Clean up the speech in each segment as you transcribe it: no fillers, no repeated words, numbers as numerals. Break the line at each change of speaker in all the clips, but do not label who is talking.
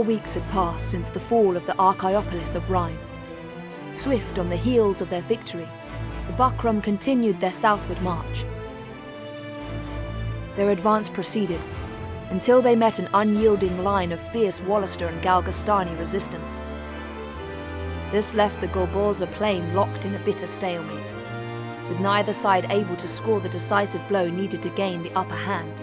weeks had passed since the fall of the Archaeopolis of Rhine. Swift on the heels of their victory, the Buckram continued their southward march. Their advance proceeded, until they met an unyielding line of fierce Wallister and Galgastani resistance. This left the Golborza plain locked in a bitter stalemate, with neither side able to score the decisive blow needed to gain the upper hand.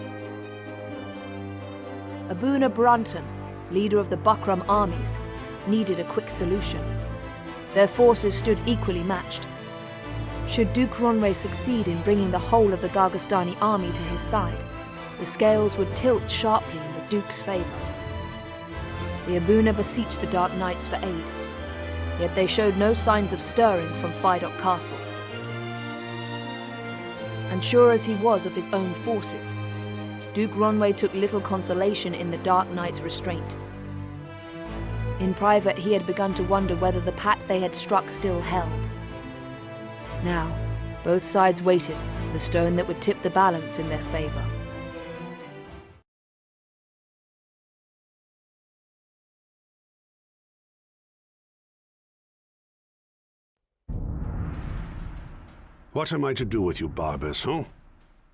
Abuna Brunton, leader of the Buckram armies, needed a quick solution. Their forces stood equally matched. Should Duke Ronwe succeed in bringing the whole of the Gargastani army to his side, the scales would tilt sharply in the Duke's favour. The Abuna beseeched the Dark Knights for aid, yet they showed no signs of stirring from Fidok Castle. And sure as he was of his own forces, Duke Ronwe took little consolation in the Dark Knight's restraint. In private, he had begun to wonder whether the pact they had struck still held. Now, both sides waited for the stone that would tip the balance in their favour.
What am I to do with you, Barbas, huh?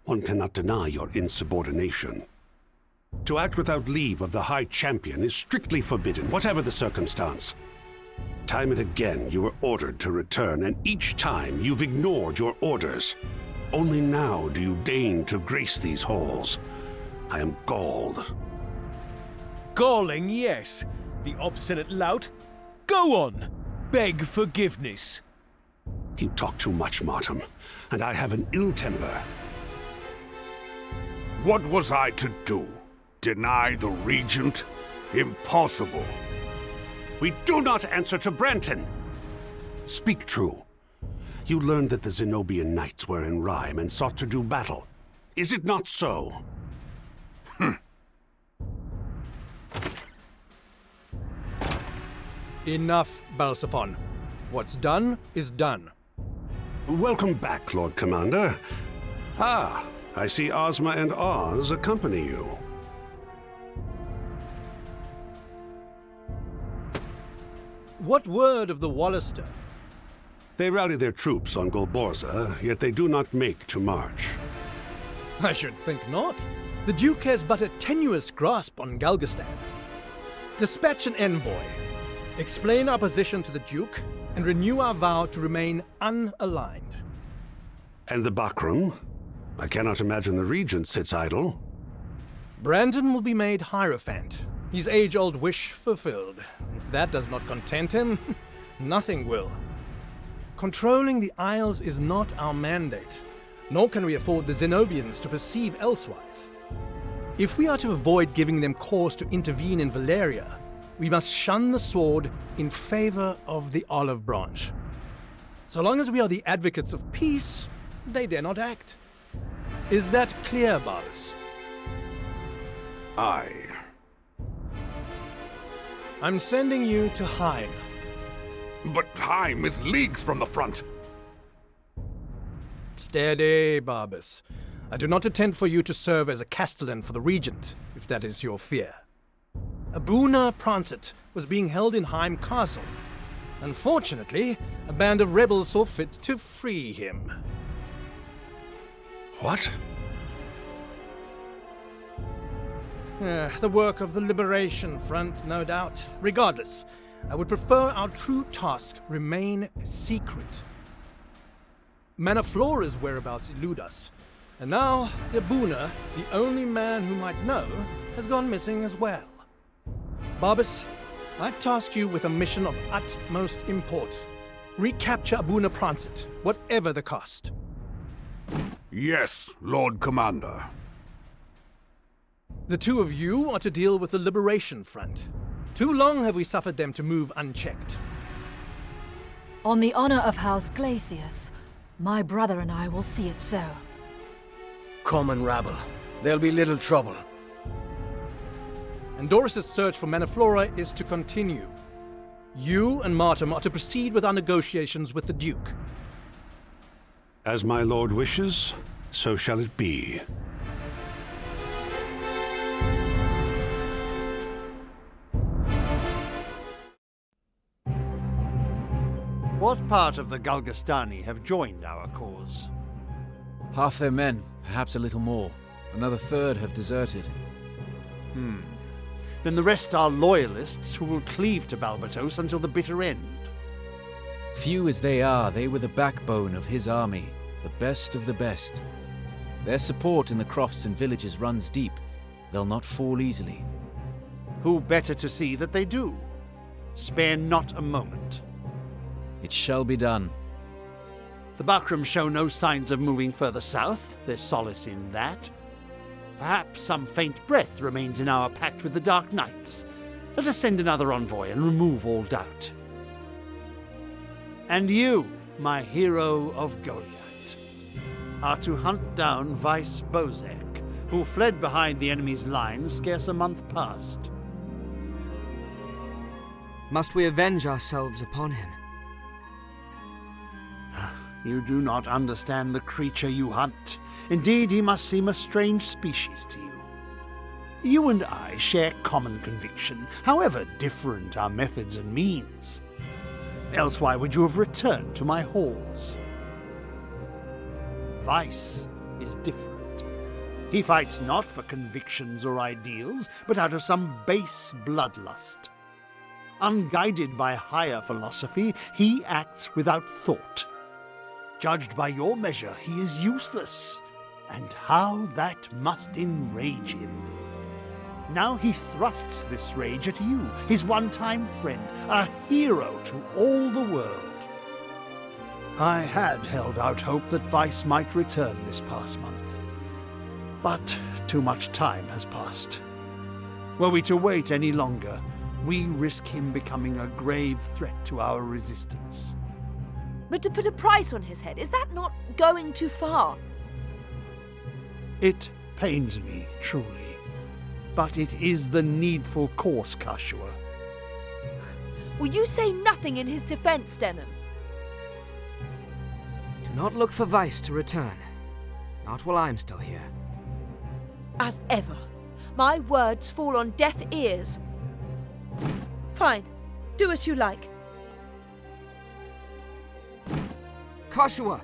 One cannot deny your insubordination. To act without leave of the High Champion is strictly forbidden, whatever the circumstance. Time and again you were ordered to return, and each time you've ignored your orders. Only now do you deign to grace these halls. I am galled.
Galling, yes. The obstinate lout. Go on. Beg forgiveness.
You talk too much, Martam, and I have an ill temper.
What was I to do? Deny the Regent? Impossible.
We do not answer to Branton! Speak true. You learned that the Zenobian knights were in Rime and sought to do battle. Is it not so?
Enough, Balsaphon. What's done is done.
Welcome back, Lord Commander. Ah, I see Ozma and Oz accompany you.
What word of the Wallister?
They rally their troops on Golborza, yet they do not make to march.
I should think not. The Duke has but a tenuous grasp on Galgastan. Dispatch an envoy. Explain our position to the Duke, and renew our vow to remain unaligned.
And the Buckram? I cannot imagine the Regent sits idle.
Brandon will be made Hierophant, his age-old wish fulfilled. If that does not content him, nothing will. Controlling the Isles is not our mandate, nor can we afford the Zenobians to perceive elsewise. If we are to avoid giving them cause to intervene in Valeria, we must shun the sword in favor of the olive branch. So long as we are the advocates of peace, they dare not act. Is that clear, Barbas?
Aye.
I'm sending you to Heim.
But Heim is leagues from the front.
Steady, Barbas. I do not intend for you to serve as a castellan for the Regent, if that is your fear. Abuna Prancet was being held in Heim Castle. Unfortunately, a band of rebels saw fit to free him.
What?
The work of the Liberation Front, no doubt. Regardless, I would prefer our true task remain secret. Manaflora's whereabouts elude us, and now the Abuna, the only man who might know, has gone missing as well. Barbas, I task you with a mission of utmost import. Recapture Abuna Prancet, whatever the cost.
Yes, Lord Commander.
The two of you are to deal with the Liberation Front. Too long have we suffered them to move unchecked.
On the honor of House Glacius, my brother and I will see it so.
Common rabble. There'll be little trouble.
And Doris's search for Manaflora is to continue. You and Martam are to proceed with our negotiations with the Duke.
As my lord wishes, so shall it be.
What part of the Galgastani have joined our cause?
Half their men, perhaps a little more. Another third have deserted.
Then the rest are loyalists who will cleave to Balbatos until the bitter end.
Few as they are, they were the backbone of his army, the best of the best. Their support in the crofts and villages runs deep. They'll not fall easily.
Who better to see that they do? Spare not a moment.
It shall be done.
The Buckram show no signs of moving further south. There's solace in that. Perhaps some faint breath remains in our pact with the Dark Knights. Let us send another envoy and remove all doubt. And you, my hero of Goliath, are to hunt down Vice Bozek, who fled behind the enemy's lines scarce a month past.
Must we avenge ourselves upon him?
You do not understand the creature you hunt. Indeed, he must seem a strange species to you. You and I share common conviction, however different our methods and means. Else why would you have returned to my halls? Vice is different. He fights not for convictions or ideals, but out of some base bloodlust. Unguided by higher philosophy, he acts without thought. Judged by your measure, he is useless, and how that must enrage him. Now he thrusts this rage at you, his one-time friend, a hero to all the world. I had held out hope that Vice might return this past month, but too much time has passed. Were we to wait any longer, we risk him becoming a grave threat to our resistance.
But to put a price on his head, is that not going too far?
It pains me, truly. But it is the needful course, Kashua.
Will you say nothing in his defense, Denon?
Do not look for Vice to return. Not while I'm still here.
As ever, my words fall on deaf ears. Fine. Do as you like.
Kashua!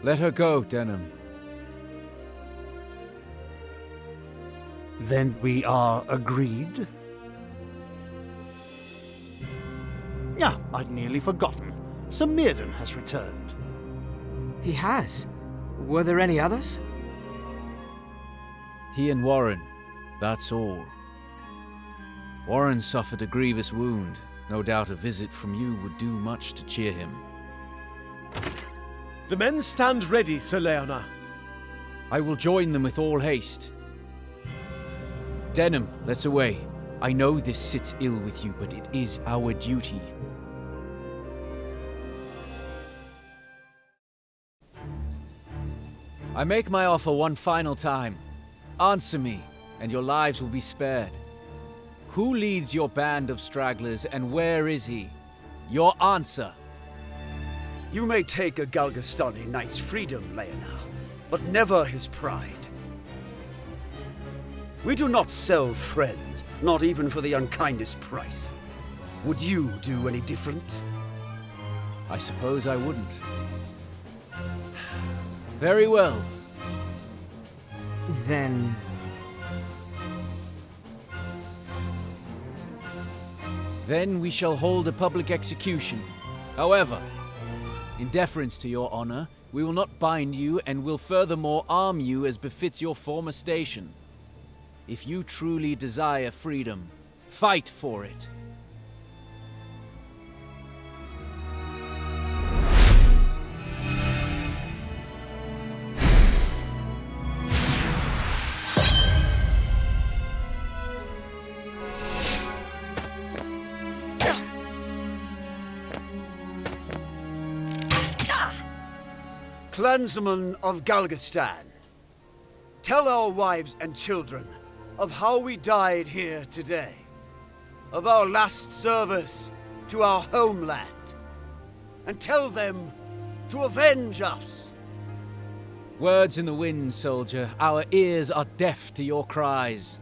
Let her go, Denham.
Then we are agreed? Ah, I'd nearly forgotten. Sir Mirden has returned.
He has? Were there any others?
He and Warren, that's all. Warren suffered a grievous wound. No doubt a visit from you would do much to cheer him.
The men stand ready, Sir Leona.
I will join them with all haste. Denham, let's away. I know this sits ill with you, but it is our duty. I make my offer one final time. Answer me, and your lives will be spared. Who leads your band of stragglers, and where is he? Your answer.
You may take a Galgastani knight's freedom, Leona, but never his pride. We do not sell friends, not even for the unkindest price. Would you do any different?
I suppose I wouldn't. Very well.
Then...
Then we shall hold a public execution. However, in deference to your honor, we will not bind you and will furthermore arm you as befits your former station. If you truly desire freedom, fight for it.
Clansmen of Galgastan, tell our wives and children of how we died here today, of our last service to our homeland, and tell them to avenge us.
Words in the wind, soldier. Our ears are deaf to your cries.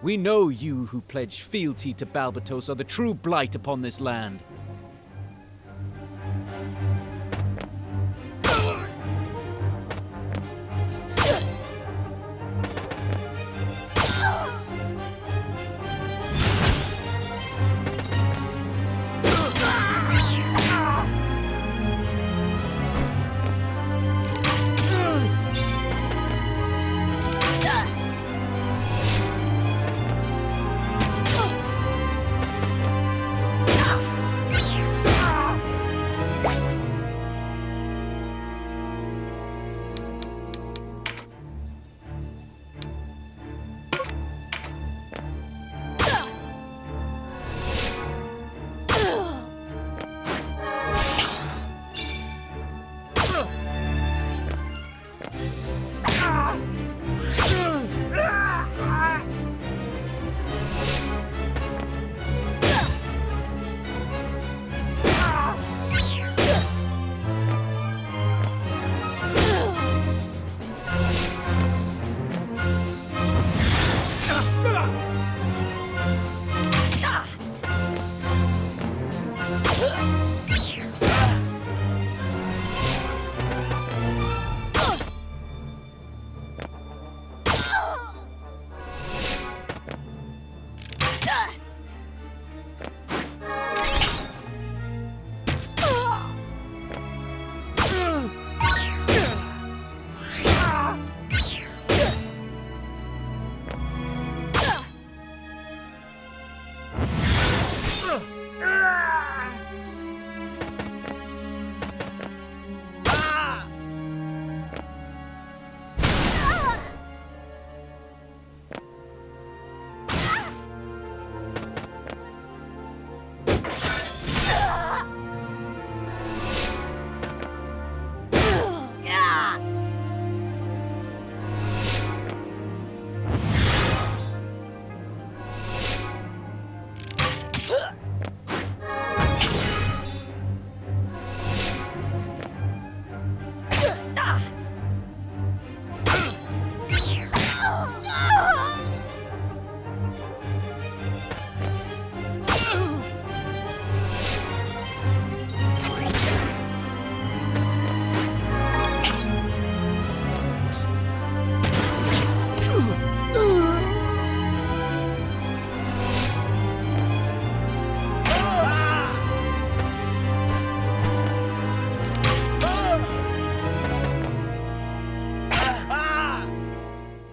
We know you who pledge fealty to Balbatos are the true blight upon this land.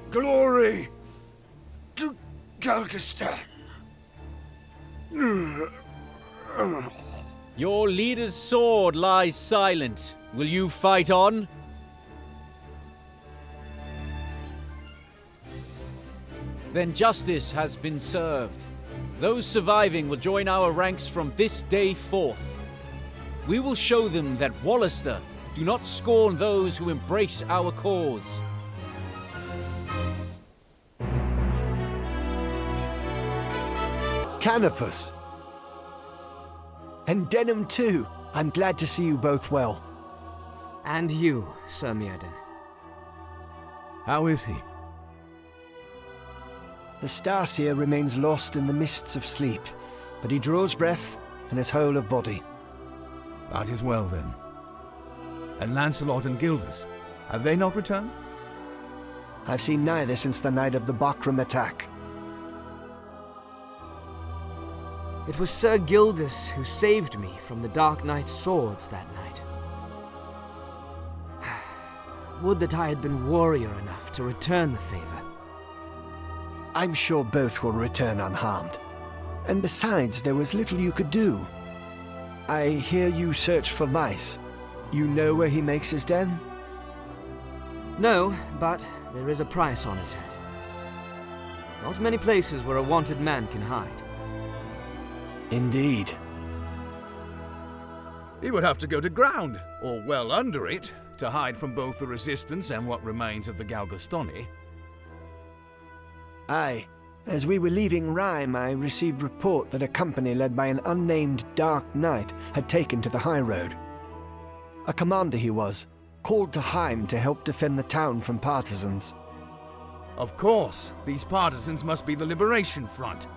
Glory to Galgastan.
Your leader's sword lies silent. Will you fight on? Then justice has been served. Those surviving will join our ranks from this day forth. We will show them that Wallister do not scorn those who embrace our cause.
Canopus. And Denham too. I'm glad to see you both well.
And you, Sir Mirden.
How is he?
The Starseer remains lost in the mists of sleep, but he draws breath and is whole of body.
That is well then. And Lancelot and Gildas, have they not returned?
I've seen neither since the night of the Buckram attack.
It was Sir Gildas who saved me from the Dark Knight's swords that night. Would that I had been warrior enough to return the favor.
I'm sure both will return unharmed. And besides, there was little you could do. I hear you search for Vice. You know where he makes his den?
No, but there is a price on his head. Not many places where a wanted man can hide.
Indeed.
He would have to go to ground, or well under it, to hide from both the Resistance and what remains of the Galgastoni.
Aye. As we were leaving Rhyme, I received report that a company led by an unnamed Dark Knight had taken to the high road. A commander he was, called to Heim to help defend the town from partisans.
Of course, these partisans must be the Liberation Front.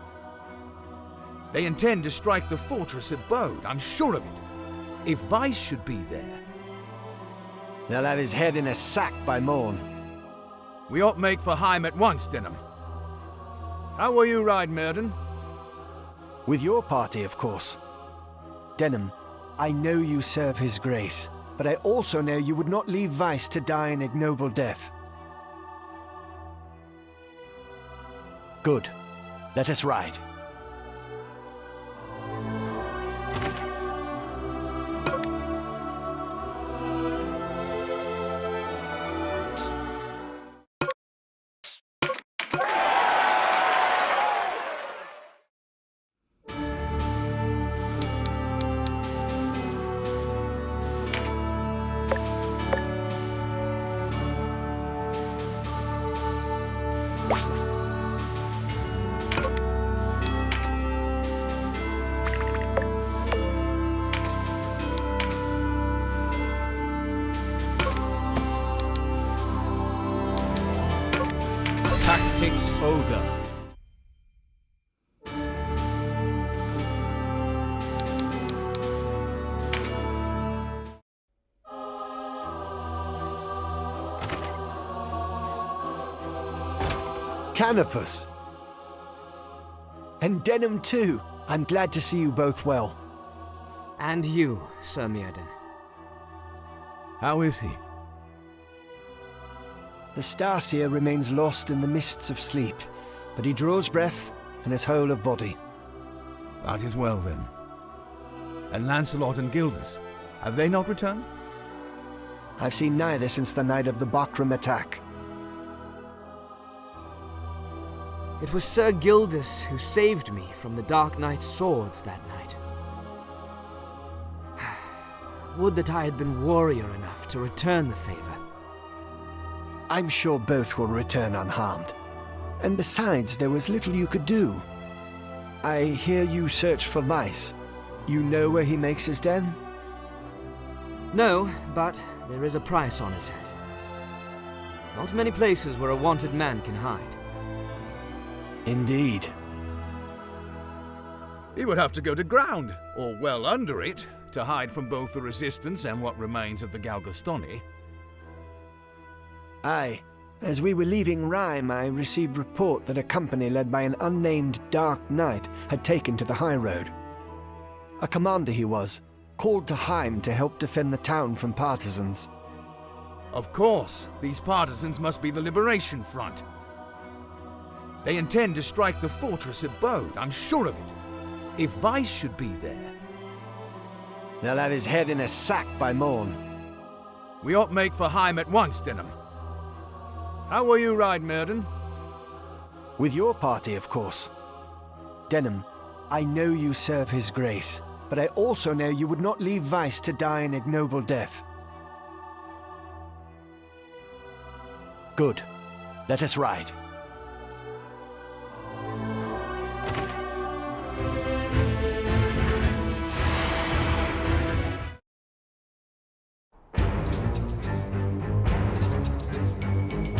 They intend to strike the fortress at Bode, I'm sure of it. If Vice should be there...
They'll have his head in a sack by morn.
We ought make for Heim at once, Denham. How will you ride, Murden?
With your party, of course. Denham, I know you serve his grace, but I also know you would not leave Vice to die an ignoble death. Good. Let us ride.
Tactics Ogre.
Canopus! And Denham too! I'm glad to see you both well.
And you, Sir Myrden.
How is he?
The Starseer remains lost in the mists of sleep, but he draws breath and is whole of body.
That is well, then. And Lancelot and Gildas, have they not returned?
I've seen neither since the night of the Buckram attack.
It was Sir Gildas who saved me from the Dark Knight's swords that night. Would that I had been warrior enough to return the favor.
I'm sure both will return unharmed. And besides, there was little you could do. I hear you search for Vice. You know where he makes his den?
No, but there is a price on his head. Not many places where a wanted man can hide.
Indeed.
He would have to go to ground, or well under it, to hide from both the Resistance and what remains of the Galgastoni.
Aye. As we were leaving Rhyme, I received report that a company led by an unnamed Dark Knight had taken to the high road. A commander he was, called to Heim to help defend the town from partisans.
Of course, these partisans must be the Liberation Front. They intend to strike the fortress at Bode, I'm sure of it. If Vice should be there...
They'll have his head in a sack by morn.
We ought make for Heim at once, Denham. How will you ride, Murden?
With your party, of course. Denham, I know you serve his grace, but I also know you would not leave Vice to die an ignoble death. Good. Let us ride.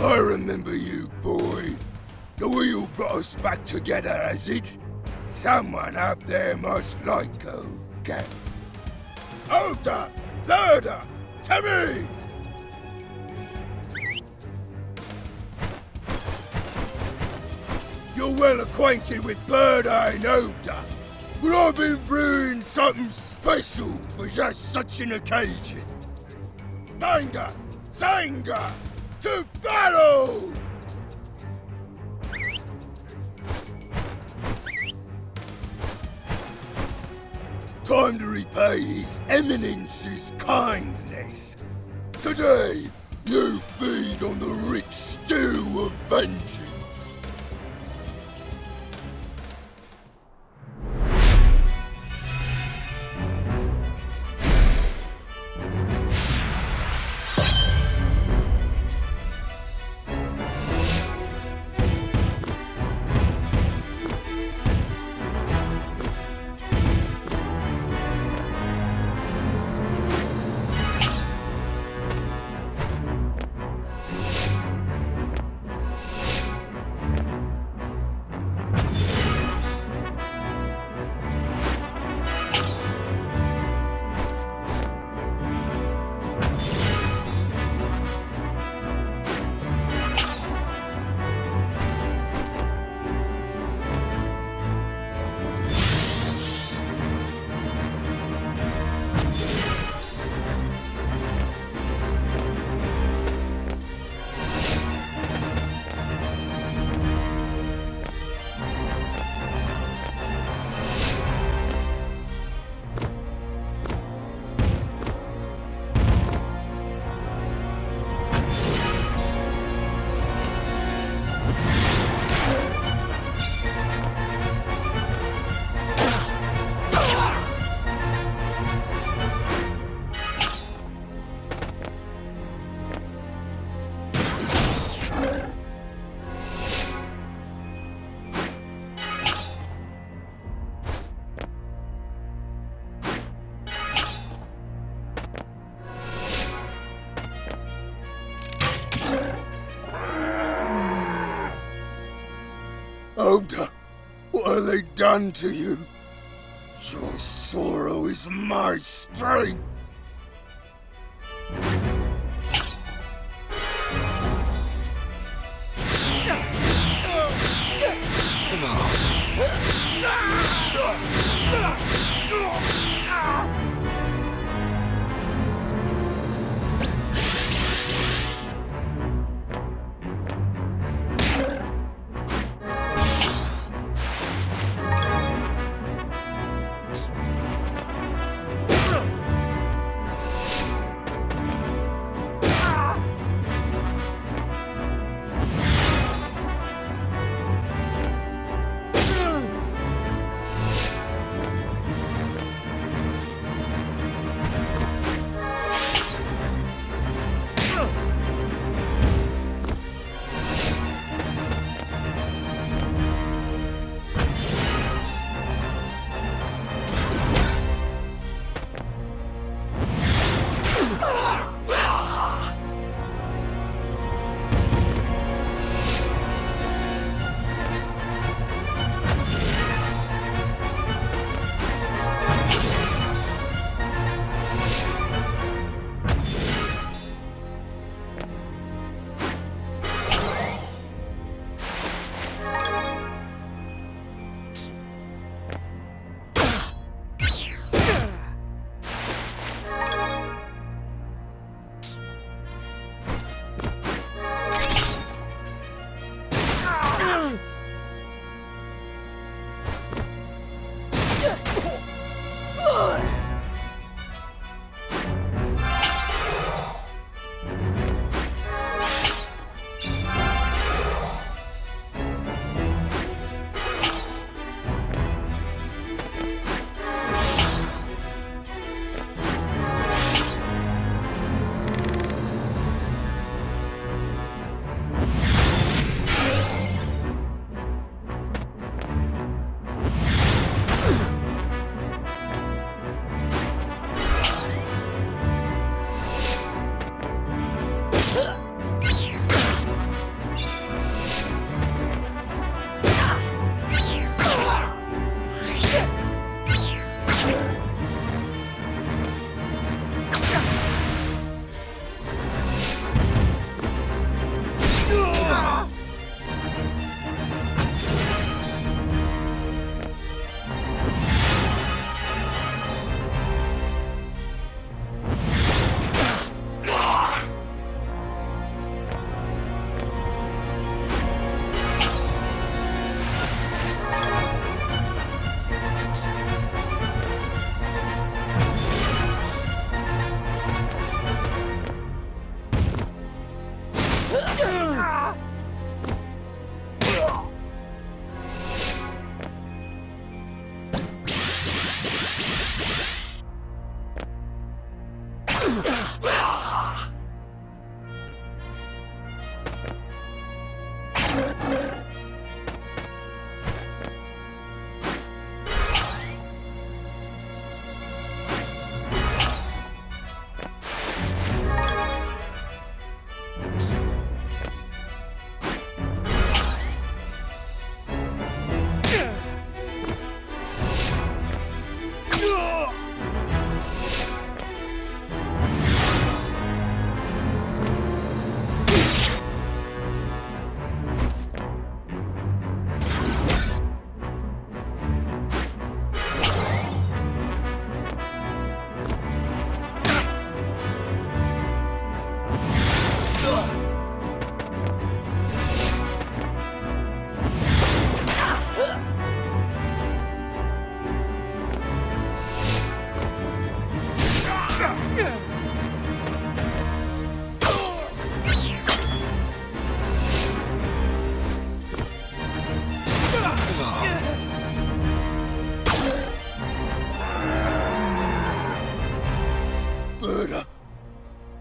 I remember you, boy. The wheel brought us back together, has it? Someone out there must like Ogre. Ogre! Murder! Timmy! You're well acquainted with Bird-Eye and Ogre, but I've been brewing something special for just such an occasion. Manga! Zanga! To battle! Time to repay His Eminence's kindness. Today, you feed on the rich stew of vengeance. Ogre, what have they done to you? Your sorrow is my strength.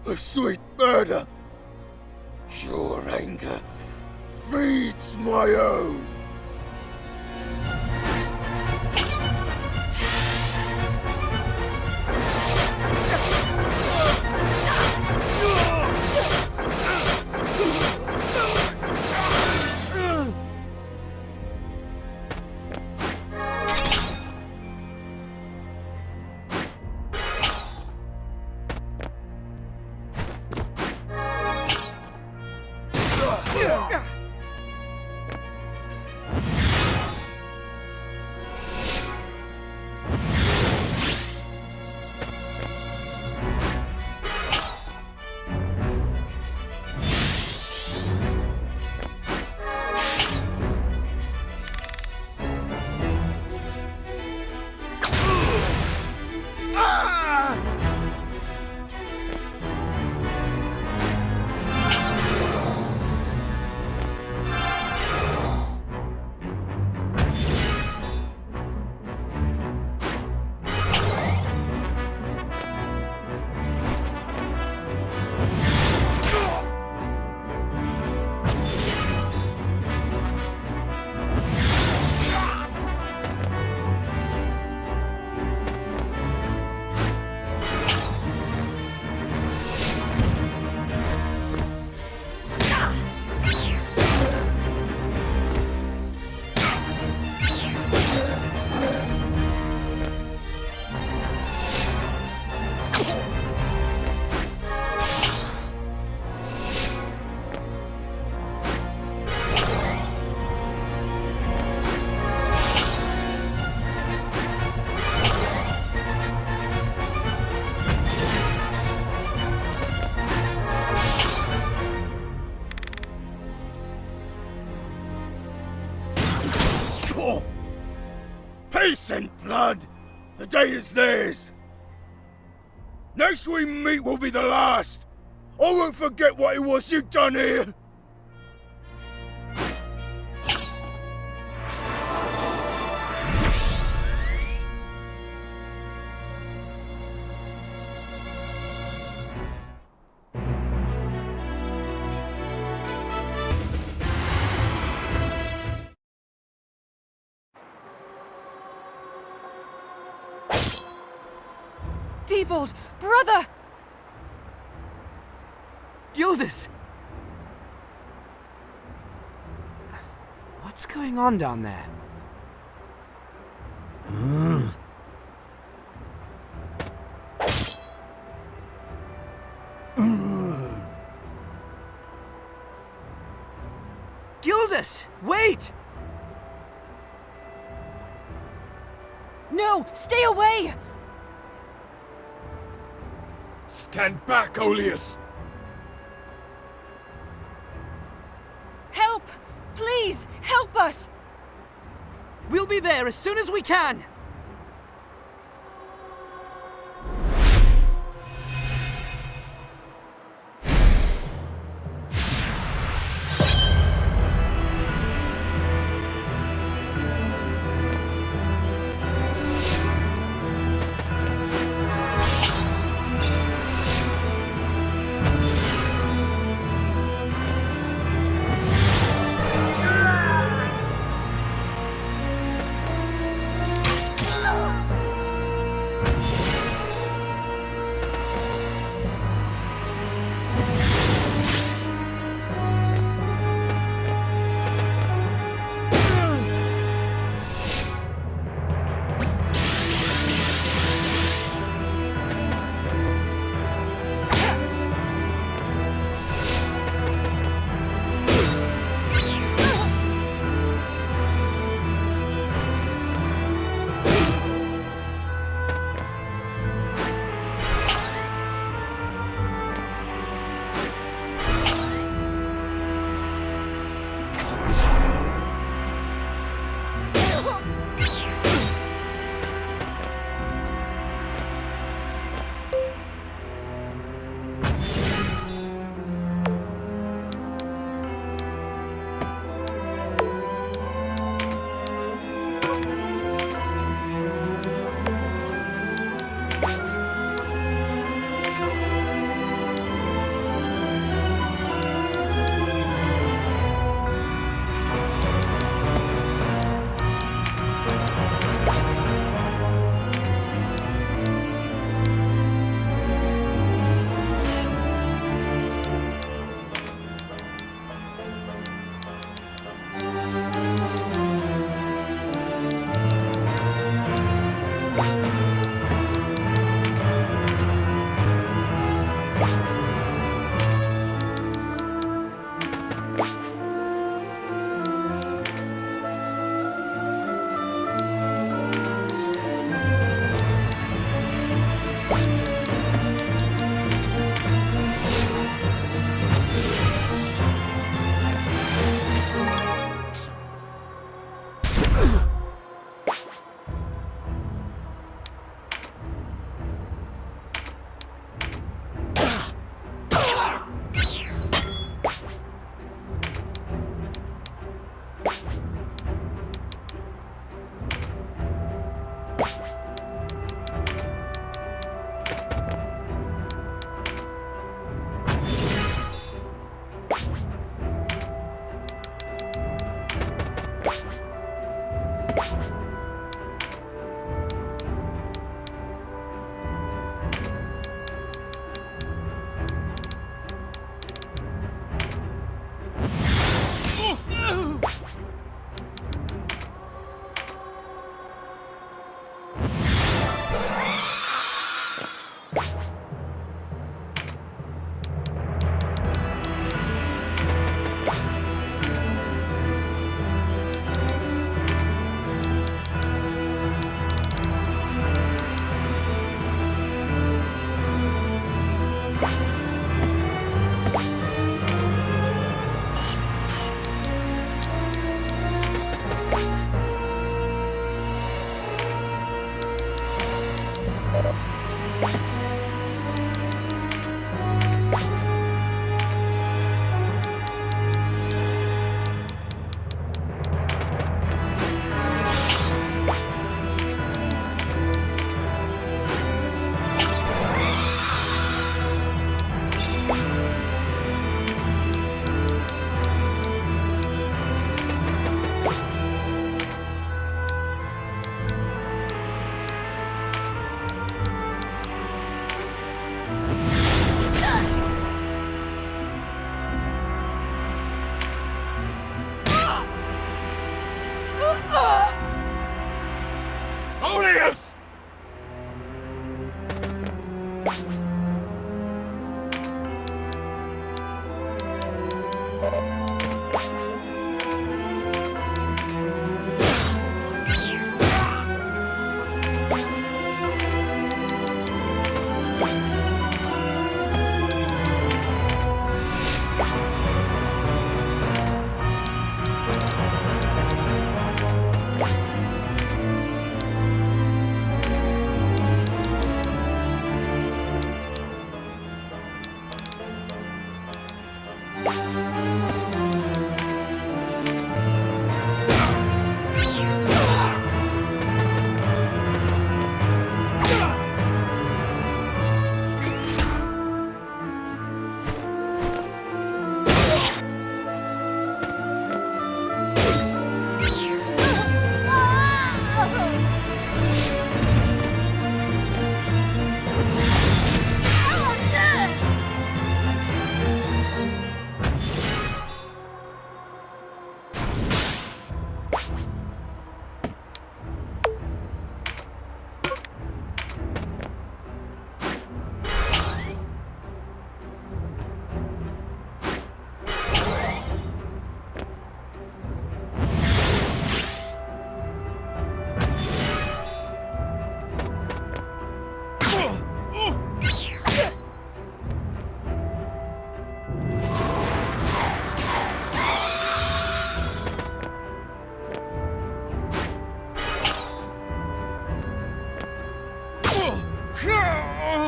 A sweet murder. Your anger feeds my own. The day is theirs. Next we meet will be the last. I won't forget what it was you done here.
Devold, brother!
Gildas! What's going on down there? Gildas! Wait!
No! Stay away!
Stand back, Oleus!
Help! Please, help us!
We'll be there as soon as we can!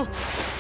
General!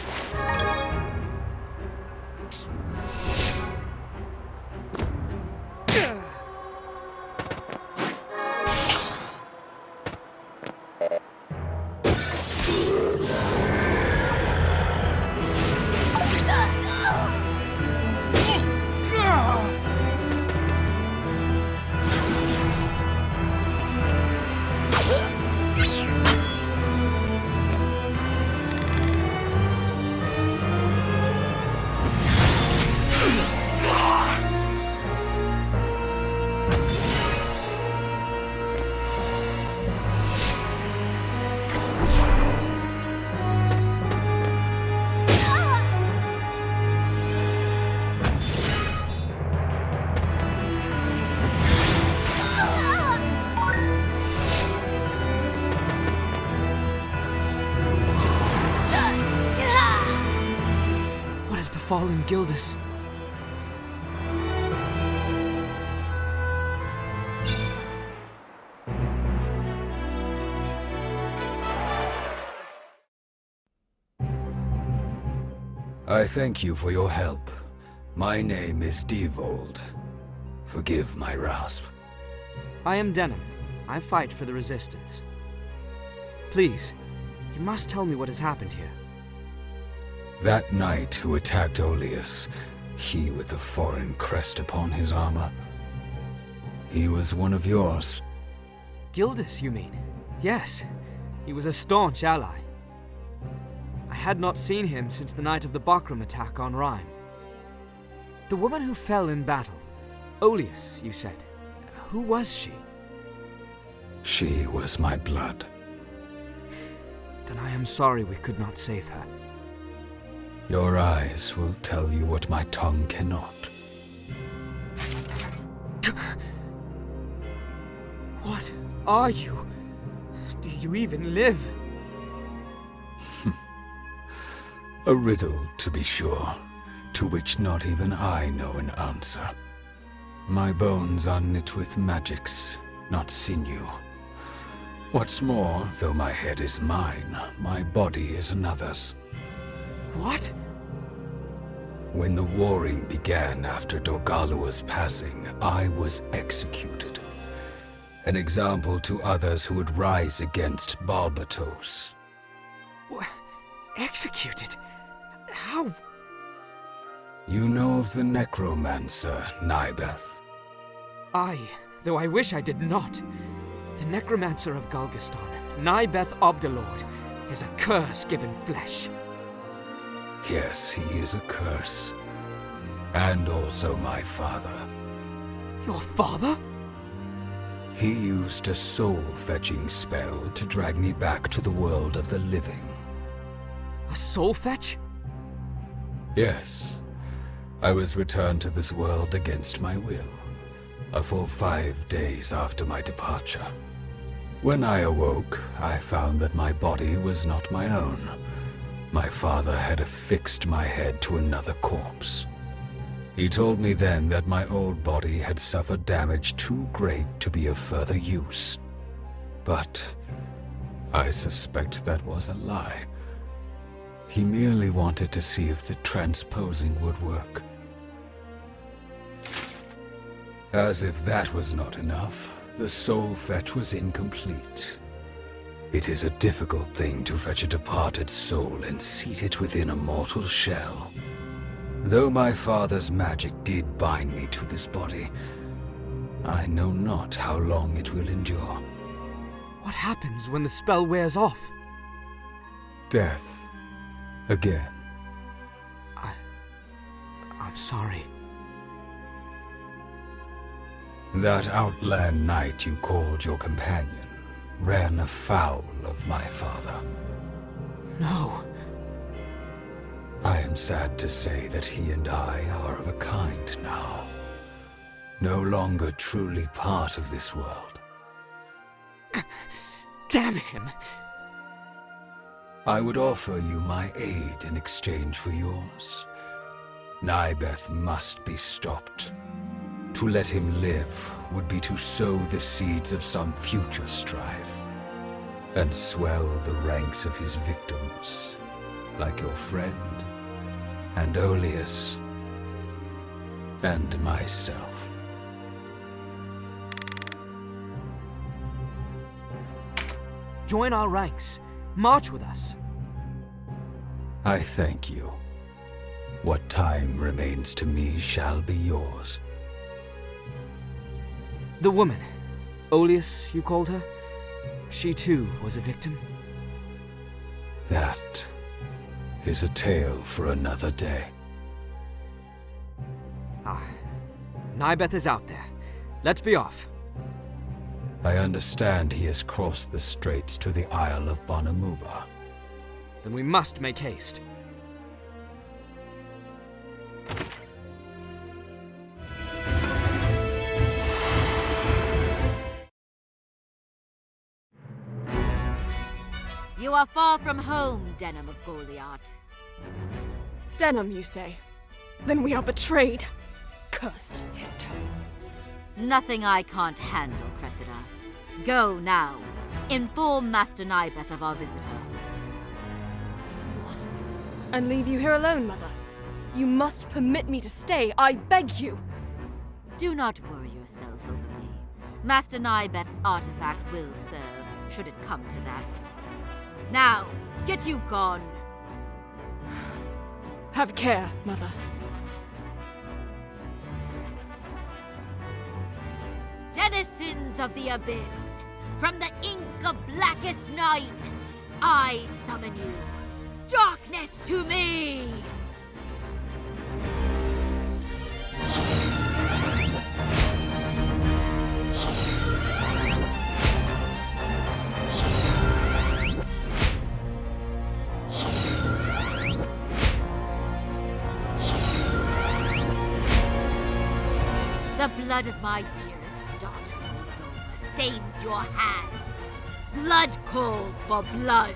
Fallen Gildas.
I thank you for your help. My name is Devold. Forgive my rasp.
I am Denim. I fight for the Resistance. Please, you must tell me what has happened here.
That knight who attacked Oleus, he with a foreign crest upon his armor. He was one of yours.
Gildas, you mean? Yes, he was a staunch ally. I had not seen him since the night of the Buckram attack on Rhyme. The woman who fell in battle, Oleus, you said. Who was she?
She was my blood.
Then I am sorry we could not save her.
Your eyes will tell you what my tongue cannot.
What are you? Do you even live?
A riddle, to be sure, to which not even I know an answer. My bones are knit with magics, not sinew. What's more, though my head is mine, my body is another's.
What?
When the warring began after Dorgalua's passing, I was executed. An example to others who would rise against Balbatos.
Executed? How?
You know of the necromancer, Nybeth?
Aye, though I wish I did not. The necromancer of Galgaston, Nybeth Obdalord, is a curse-given flesh.
Yes, he is a curse. And also my father.
Your father?
He used a soul-fetching spell to drag me back to the world of the living.
A soul fetch?
Yes. I was returned to this world against my will, a full 5 days after my departure. When I awoke, I found that my body was not my own. My father had affixed my head to another corpse. He told me then that my old body had suffered damage too great to be of further use. But I suspect that was a lie. He merely wanted to see if the transposing would work. As if that was not enough, the soul fetch was incomplete. It is a difficult thing to fetch a departed soul and seat it within a mortal shell. Though my father's magic did bind me to this body, I know not how long it will endure.
What happens when the spell wears off?
Death. Again.
I'm sorry.
That outland knight you called your companion ran afoul of my father.
No.
I am sad to say that he and I are of a kind now. No longer truly part of this world.
Damn him!
I would offer you my aid in exchange for yours. Nybeth must be stopped. To let him live would be to sow the seeds of some future strife, and swell the ranks of his victims.
like your friend, and Oleus, and myself.
Join our ranks. March with us.
I thank you. What time remains to me shall be yours.
The woman, Oleus, you called her? She too was a victim?
That is a tale for another day.
Nybeth is out there. Let's be off.
I understand he has crossed the straits to the Isle of Bonamuba.
Then we must make haste.
You are far from home, Denham of Goliath.
Denham, you say? Then we are betrayed. Cursed sister.
Nothing I can't handle, Cressida. Go now. Inform Master Nybeth of our visitor.
What? And leave you here alone, Mother? You must permit me to stay, I beg you!
Do not worry yourself over me. Master Nybeth's artifact will serve, should it come to that. Now, get you gone.
Have care, Mother.
Denizens of the Abyss, from the ink of blackest night, I summon you. Darkness to me! The blood of my dearest daughter, Moldova, stains your hands. Blood calls for blood.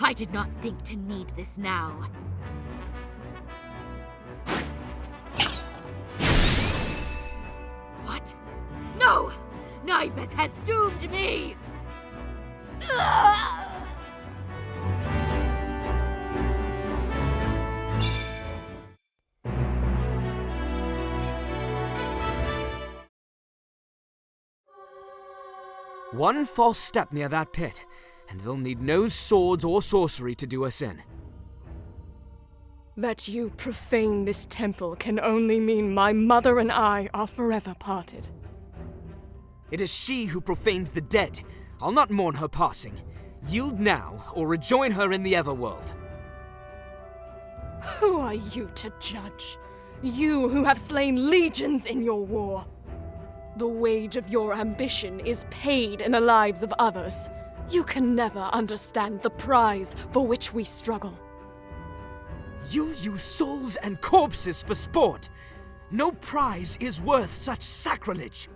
I did not think to need this now. No! Nibeth has doomed me!
One false step near that pit, and they'll need no swords or sorcery to do us in.
That you profane this temple can only mean my mother and I are forever parted.
It is she who profaned the dead. I'll not mourn her passing. Yield now, or rejoin her in the Everworld.
Who are you to judge? You who have slain legions in your war. The wage of your ambition is paid in the lives of others. You can never understand the prize for which we struggle.
You use souls and corpses for sport. No prize is worth such sacrilege.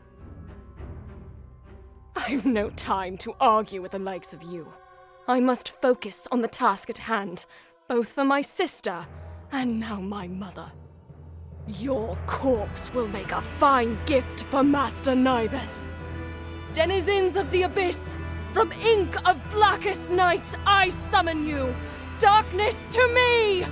I've no time to argue with the likes of you. I must focus on the task at hand, both for my sister and now my mother. Your corpse will make a fine gift for Master Nibeth. Denizens of the Abyss, from ink of blackest night I summon you! Darkness to me!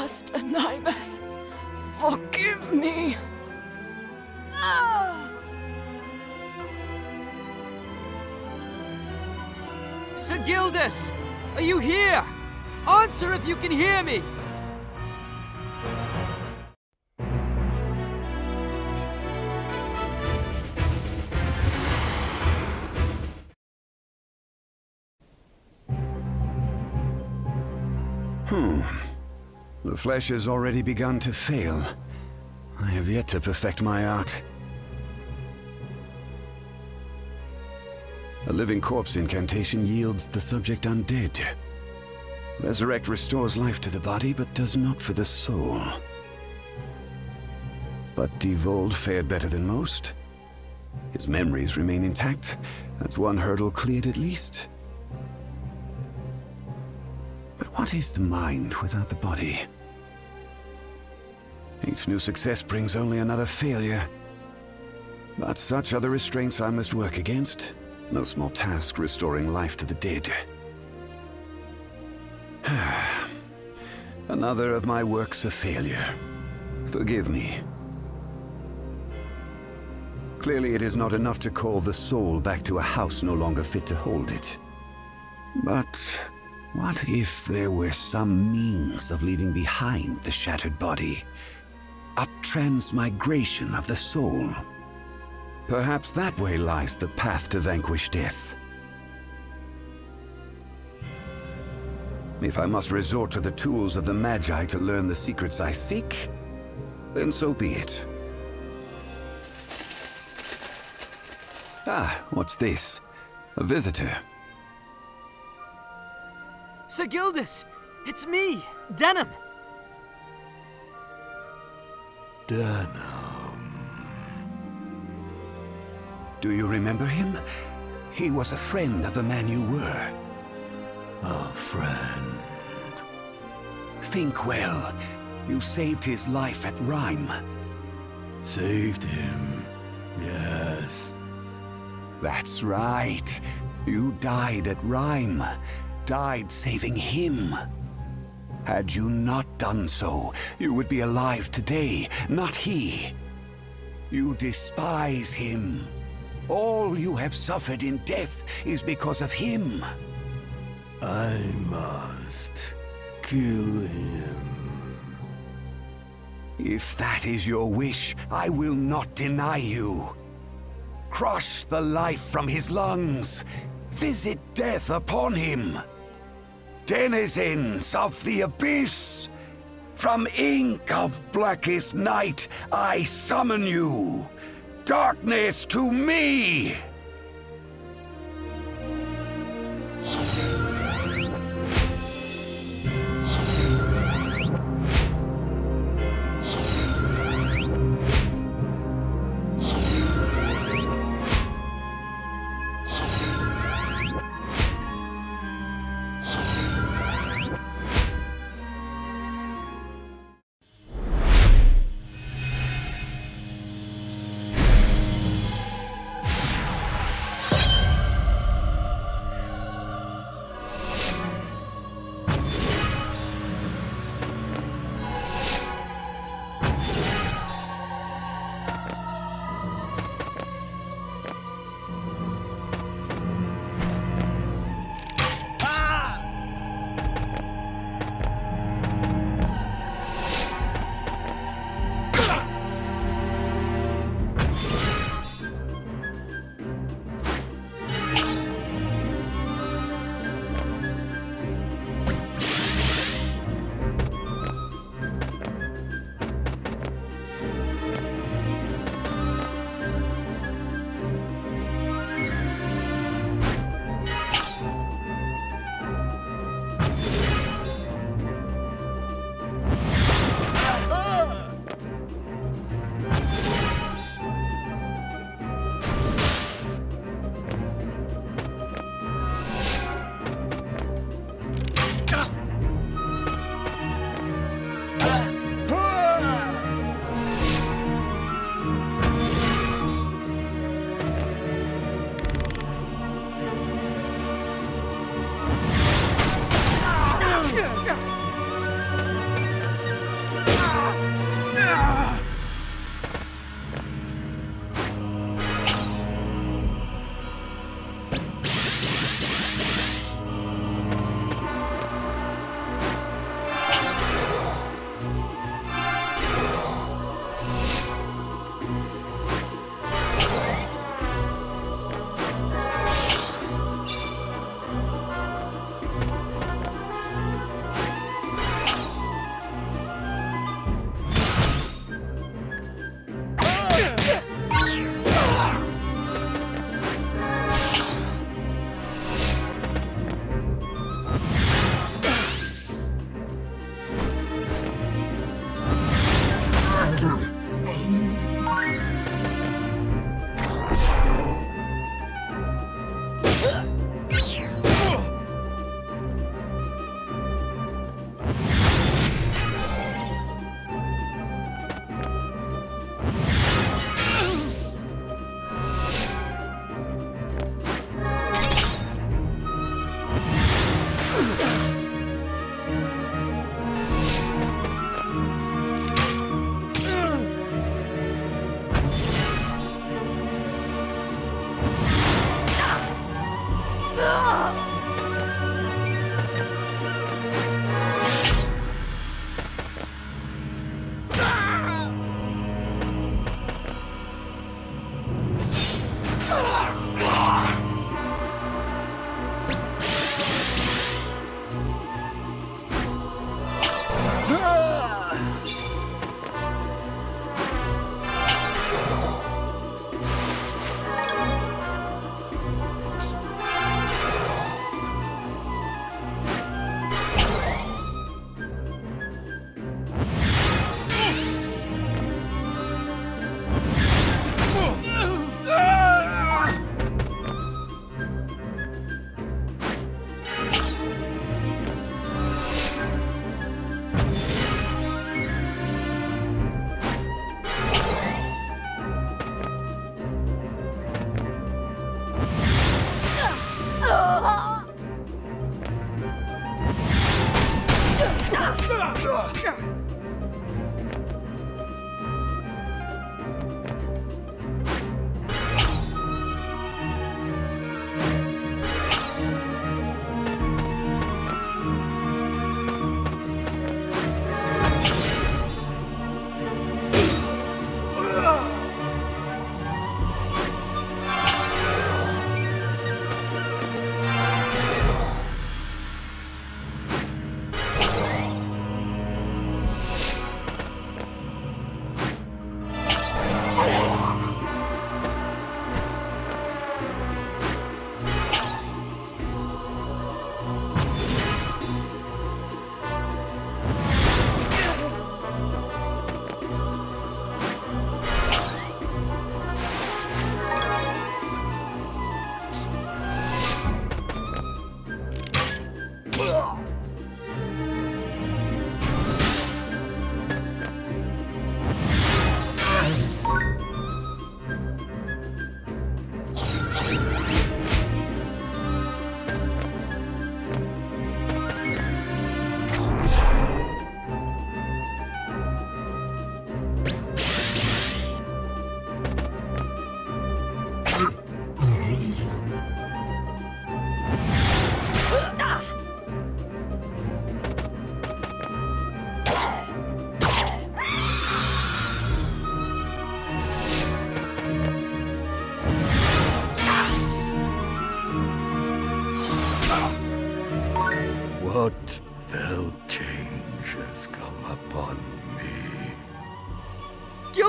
Master Nymeth, forgive me.
Sigildus! Are you here? Answer if you can hear me!
The flesh has already begun to fail. I have yet to perfect my art. A living corpse incantation yields the subject undead. Resurrect restores life to the body, but does not for the soul. But Devold fared better than most. His memories remain intact. That's one hurdle cleared at least. But what is the mind without the body? Each new success brings only another failure. But such are the restraints I must work against. No small task restoring life to the dead. Another of my works a failure. Forgive me. Clearly it is not enough to call the soul back to a house no longer fit to hold it. But what if there were some means of leaving behind the shattered body? A transmigration of the soul. Perhaps that way lies the path to vanquish death. If I must resort to the tools of the Magi to learn the secrets I seek, then so be it. Ah, what's this? A visitor.
Sigildus! It's me, Denim!
Do you remember him? He was a friend of the man you were.
A friend.
Think well. You saved his life at Rhyme.
Saved him, yes.
That's right. You died at Rhyme. Died saving him. Had you not done so, you would be alive today, not he. You despise him. All you have suffered in death is because of him.
I must kill him.
If that is your wish, I will not deny you. Crush the life from his lungs. Visit death upon him. Denizens of the Abyss, from ink of blackest night, I summon you. Darkness to me!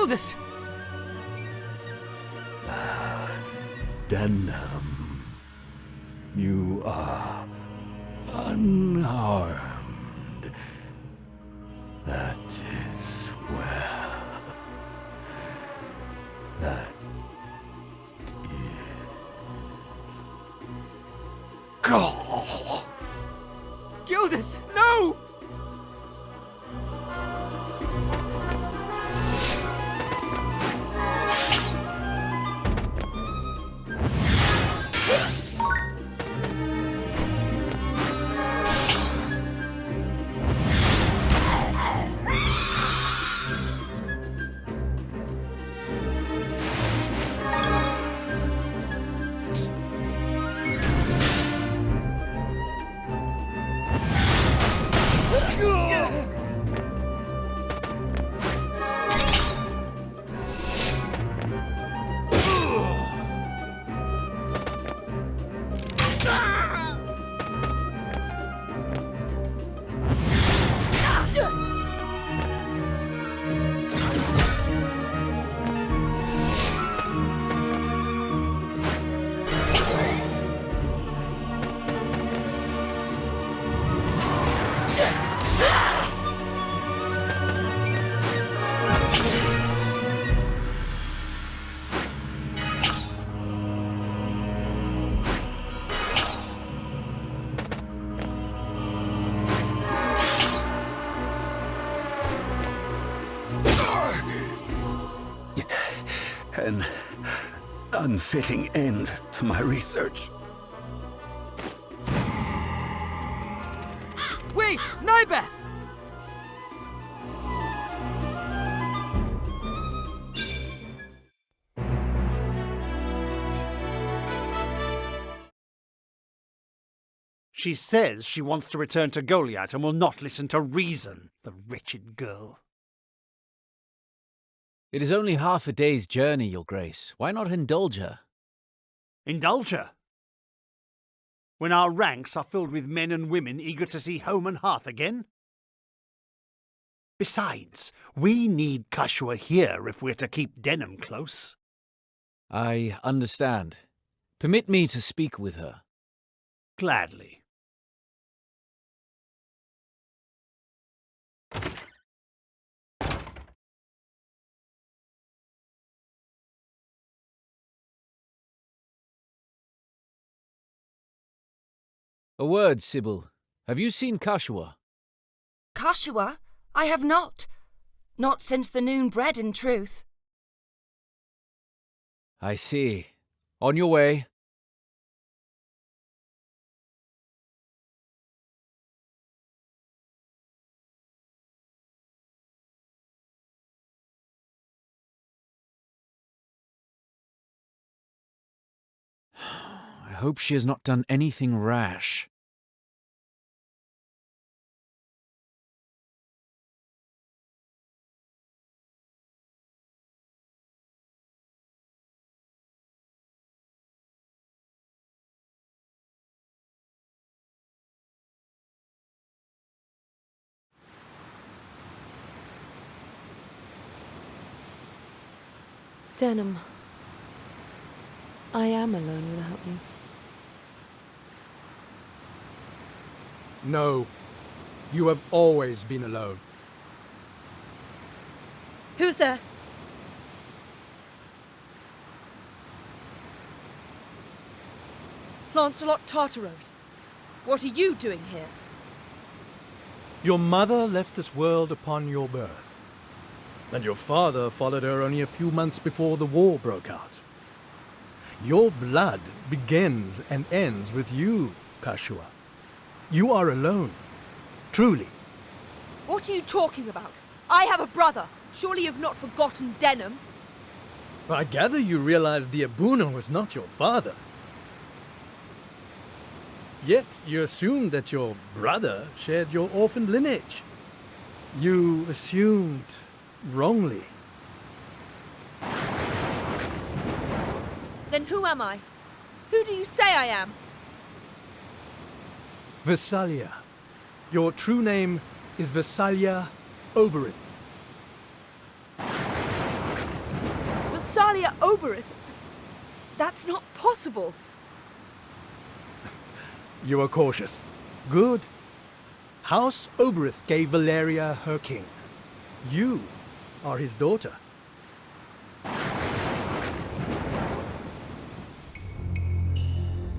Gildas!
Denham, you are unharmed. That is well. That
God! Gildas, no!
an unfitting end to my research.
Wait! Nybeth!
She says she wants to return to Goliath and will not listen to reason, the wretched girl.
It is only half a day's journey, Your Grace. Why not indulge her?
Indulge her? When our ranks are filled with men and women eager to see home and hearth again? Besides, we need Kashua here if we're to keep Denham close.
I understand. Permit me to speak with her.
Gladly.
A word, Sybil. Have you seen Kashua?
Kashua? I have not. Not since the noon bread, in truth.
I see. On your way. I hope she has not done anything rash.
Denham, I am alone without you.
No. You have always been alone.
Who's there? Lancelot Tartaros. What are you doing here?
Your mother left this world upon your birth, and your father followed her only a few months before the war broke out. Your blood begins and ends with you, Kashua. You are alone. Truly.
What are you talking about? I have a brother. Surely you've not forgotten Denham.
I gather you realize the Abuna was not your father. Yet you assumed that your brother shared your orphan lineage. You assumed wrongly.
Then who am I? Who do you say I am?
Visalia. Your true name is Visalia Oberith.
Versalia Oberith. That's not possible.
You are cautious. Good. House Oberith gave Valeria her king. You are his daughter.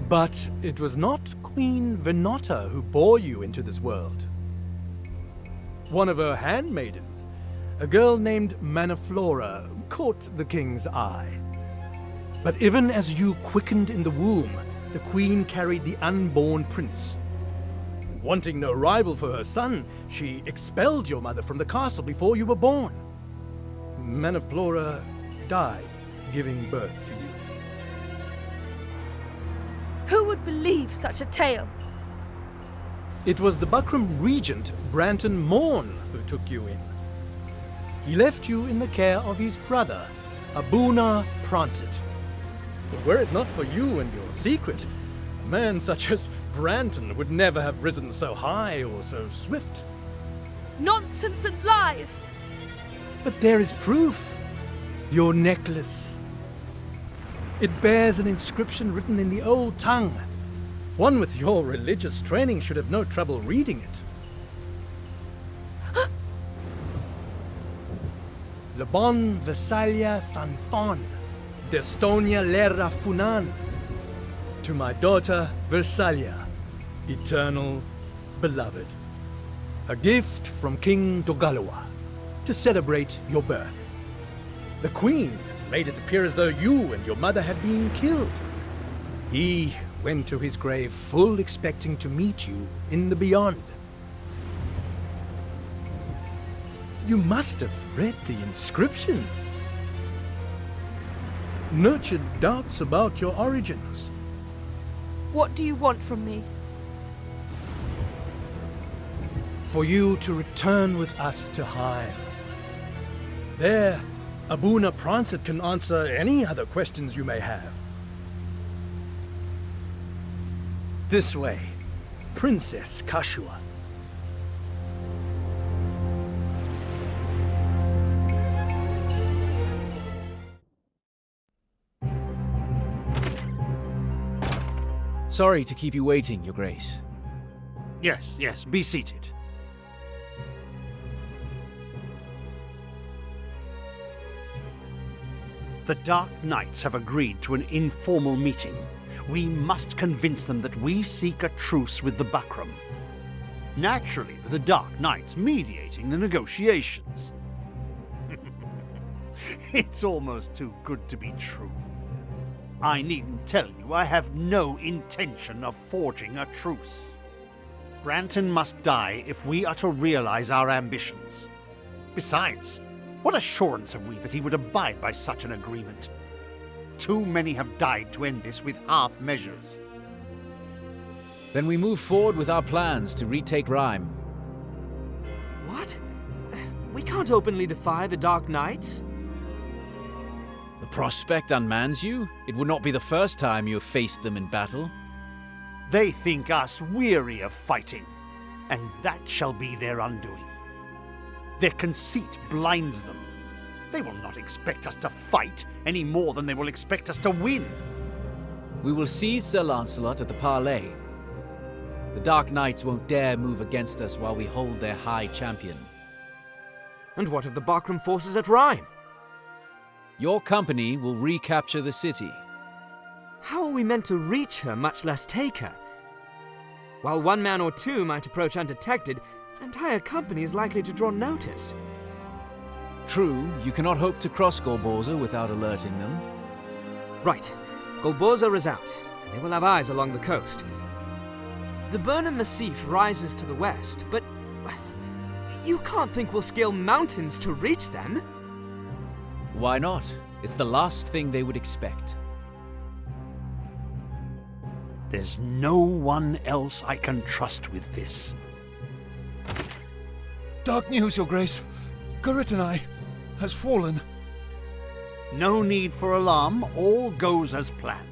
But it was not Queen Venota who bore you into this world. One of her handmaidens, a girl named Manaflora, caught the king's eye. But even as you quickened in the womb, the queen carried the unborn prince. Wanting no rival for her son, she expelled your mother from the castle before you were born. Manaflora died, giving birth to you.
Who would believe such a tale?
It was the Buckram regent, Branton Morn, who took you in. He left you in the care of his brother, Abuna Prancet. But were it not for you and your secret, a man such as Branton would never have risen so high or so swift.
Nonsense and lies!
But there is proof. Your necklace. It bears an inscription written in the old tongue. One with your religious training should have no trouble reading it. Le bon Versalia San Fon, d'Estonia Lera Funan. To my daughter Versalia, eternal beloved. A gift from King Dogalawa to celebrate your birth. The Queen made it appear as though you and your mother had been killed. He went to his grave full expecting to meet you in the beyond. You must have read the inscription. Nurtured doubts about your origins.
What do you want from me?
For you to return with us to Heim. There, Abuna Prancet can answer any other questions you may have. This way, Princess Kashua.
Sorry to keep you waiting, Your Grace.
Yes, yes, be seated. The Dark Knights have agreed to an informal meeting. We must convince them that we seek a truce with the Buckram. Naturally, with the Dark Knights mediating the negotiations. It's almost too good to be true. I needn't tell you I have no intention of forging a truce. Branton must die if we are to realize our ambitions. Besides, what assurance have we that he would abide by such an agreement? Too many have died to end this with half measures.
Then we move forward with our plans to retake Rhyme.
What? We can't openly defy the Dark Knights?
The prospect unmans you? It would not be the first time you have faced them in battle.
They think us weary of fighting, and that shall be their undoing. Their conceit blinds them. They will not expect us to fight any more than they will expect us to win.
We will seize Sir Lancelot at the parley. The Dark Knights won't dare move against us while we hold their high champion.
And what of the Buckram forces at Rhyme?
Your company will recapture the city.
How are we meant to reach her, much less take her? While one man or two might approach undetected, an entire company is likely to draw notice.
True, you cannot hope to cross Golborza without alerting them.
Right. Golborza is out. They will have eyes along the coast. The Burnham Massif rises to the west, but you can't think we'll scale mountains to reach them?
Why not? It's the last thing they would expect.
There's no one else I can trust with this.
Dark news, Your Grace. Guritanai has fallen.
No need for alarm. All goes as planned.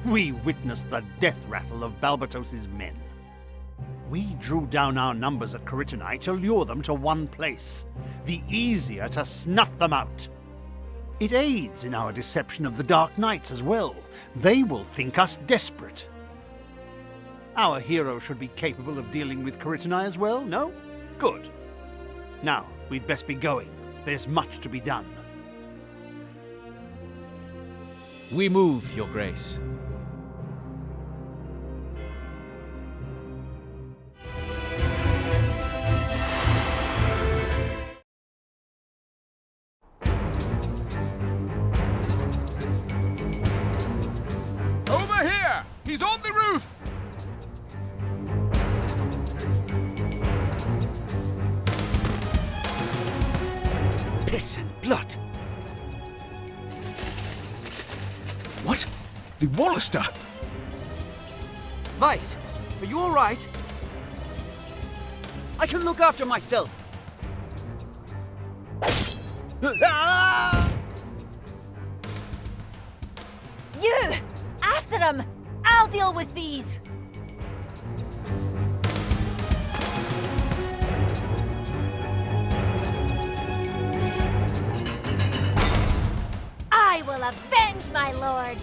We witnessed the death rattle of Balbatos's men. We drew down our numbers at Guritanai to lure them to one place. The easier to snuff them out. It aids in our deception of the Dark Knights as well. They will think us desperate. Our hero should be capable of dealing with Caritanai as well, no? Good. Now, we'd best be going. There's much to be done.
We move, Your Grace.
Over here! He's on the roof!
Piss and blood! What? The Wallister!
Vice, are you alright?
I can look after myself!
You! After him! I'll deal with these! I will avenge my lord!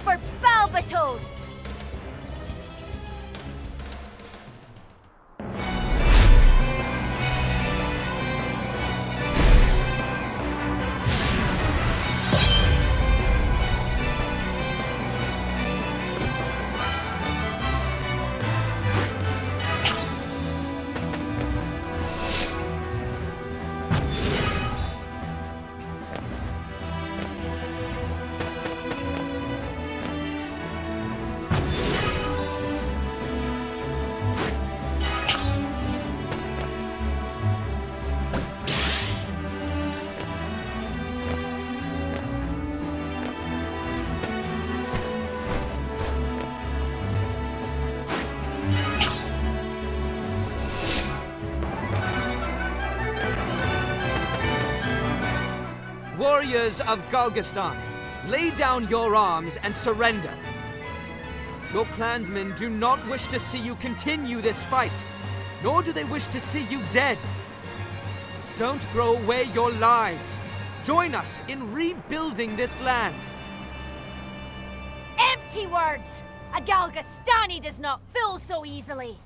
For Balbatos!
Warriors of Galgastan, lay down your arms and surrender. Your clansmen do not wish to see you continue this fight, nor do they wish to see you dead. Don't throw away your lives. Join us in rebuilding this land.
Empty words! A Galgastani does not fill so easily!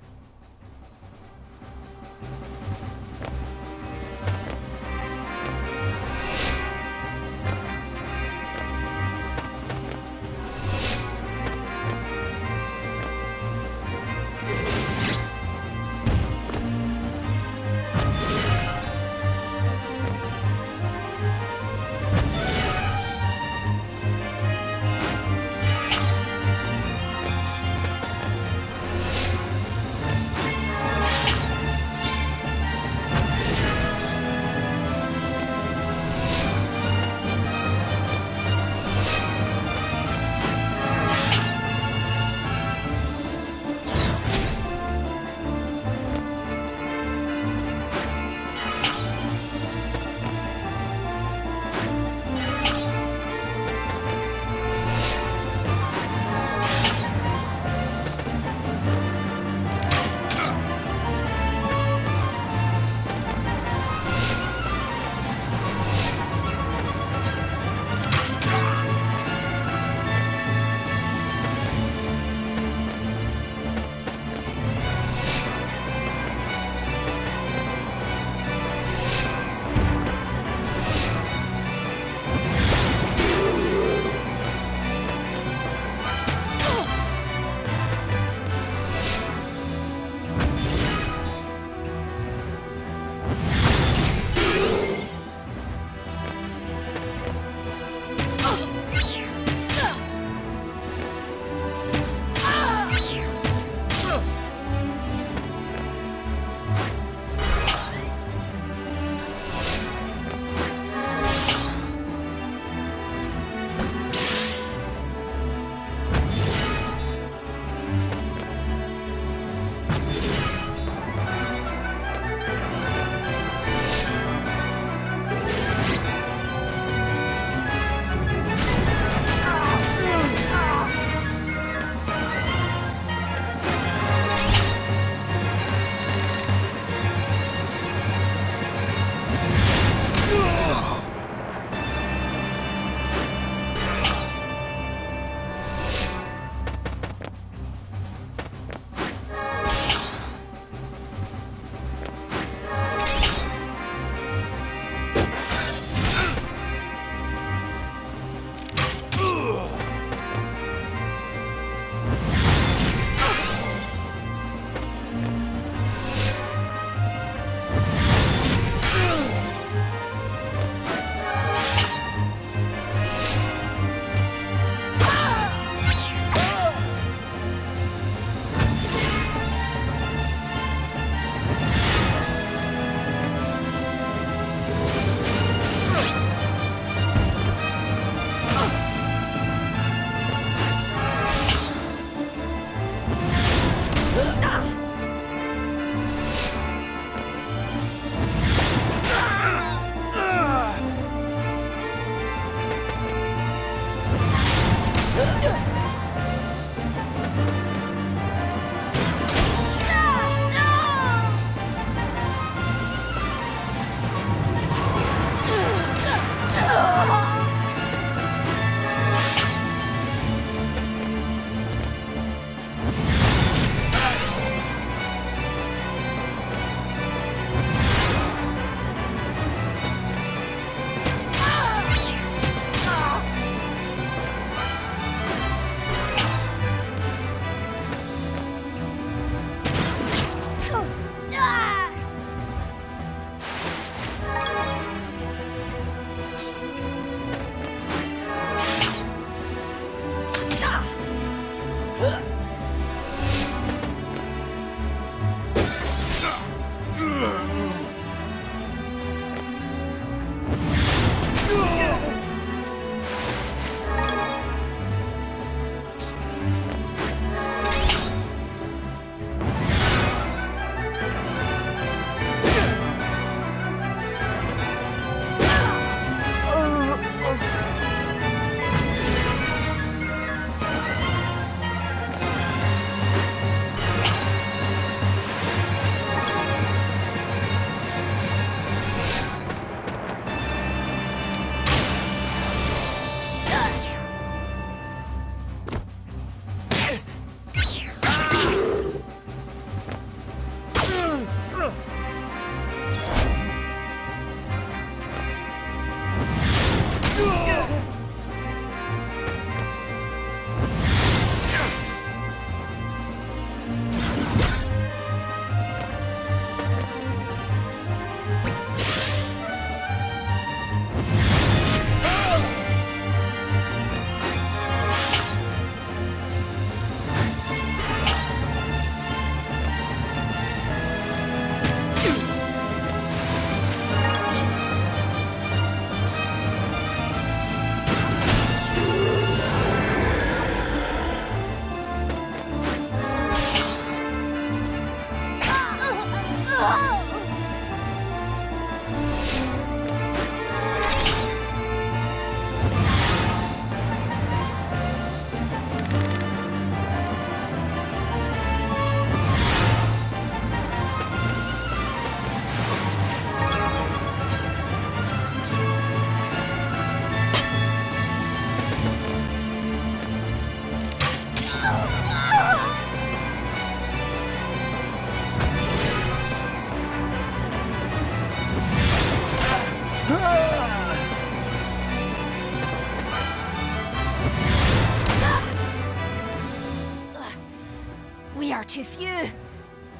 too few.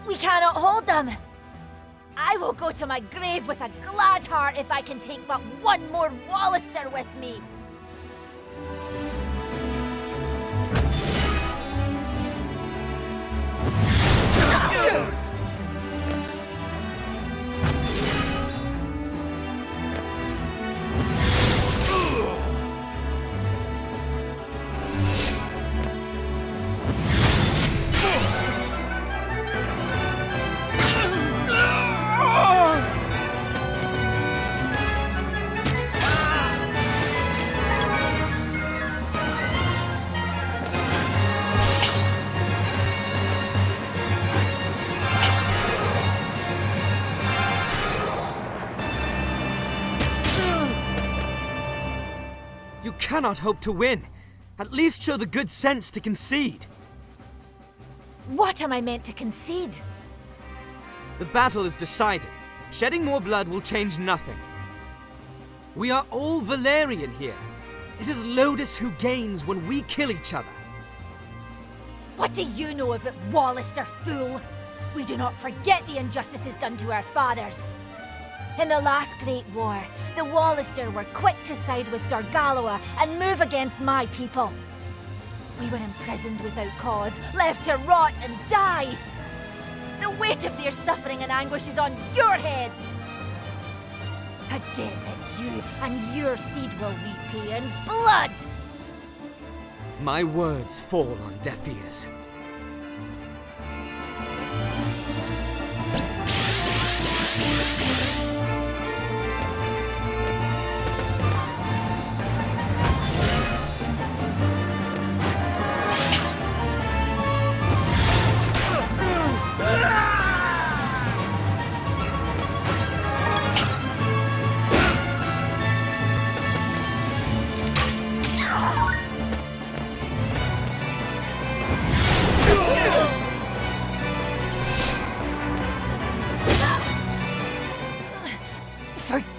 We cannot hold them. I will go to my grave with a glad heart if I can take but one more Wallister with me.
You cannot hope to win. At least show the good sense to concede.
What am I meant to concede?
The battle is decided. Shedding more blood will change nothing. We are all Valerian here. It is Lodus who gains when we kill each other.
What do you know of it, Wallister fool? We do not forget the injustices done to our fathers. In the last Great War, the Wallister were quick to side with Dargaloa and move against my people. We were imprisoned without cause, left to rot and die. The weight of their suffering and anguish is on your heads. A debt that you and your seed will repay in blood.
My words fall on deaf ears.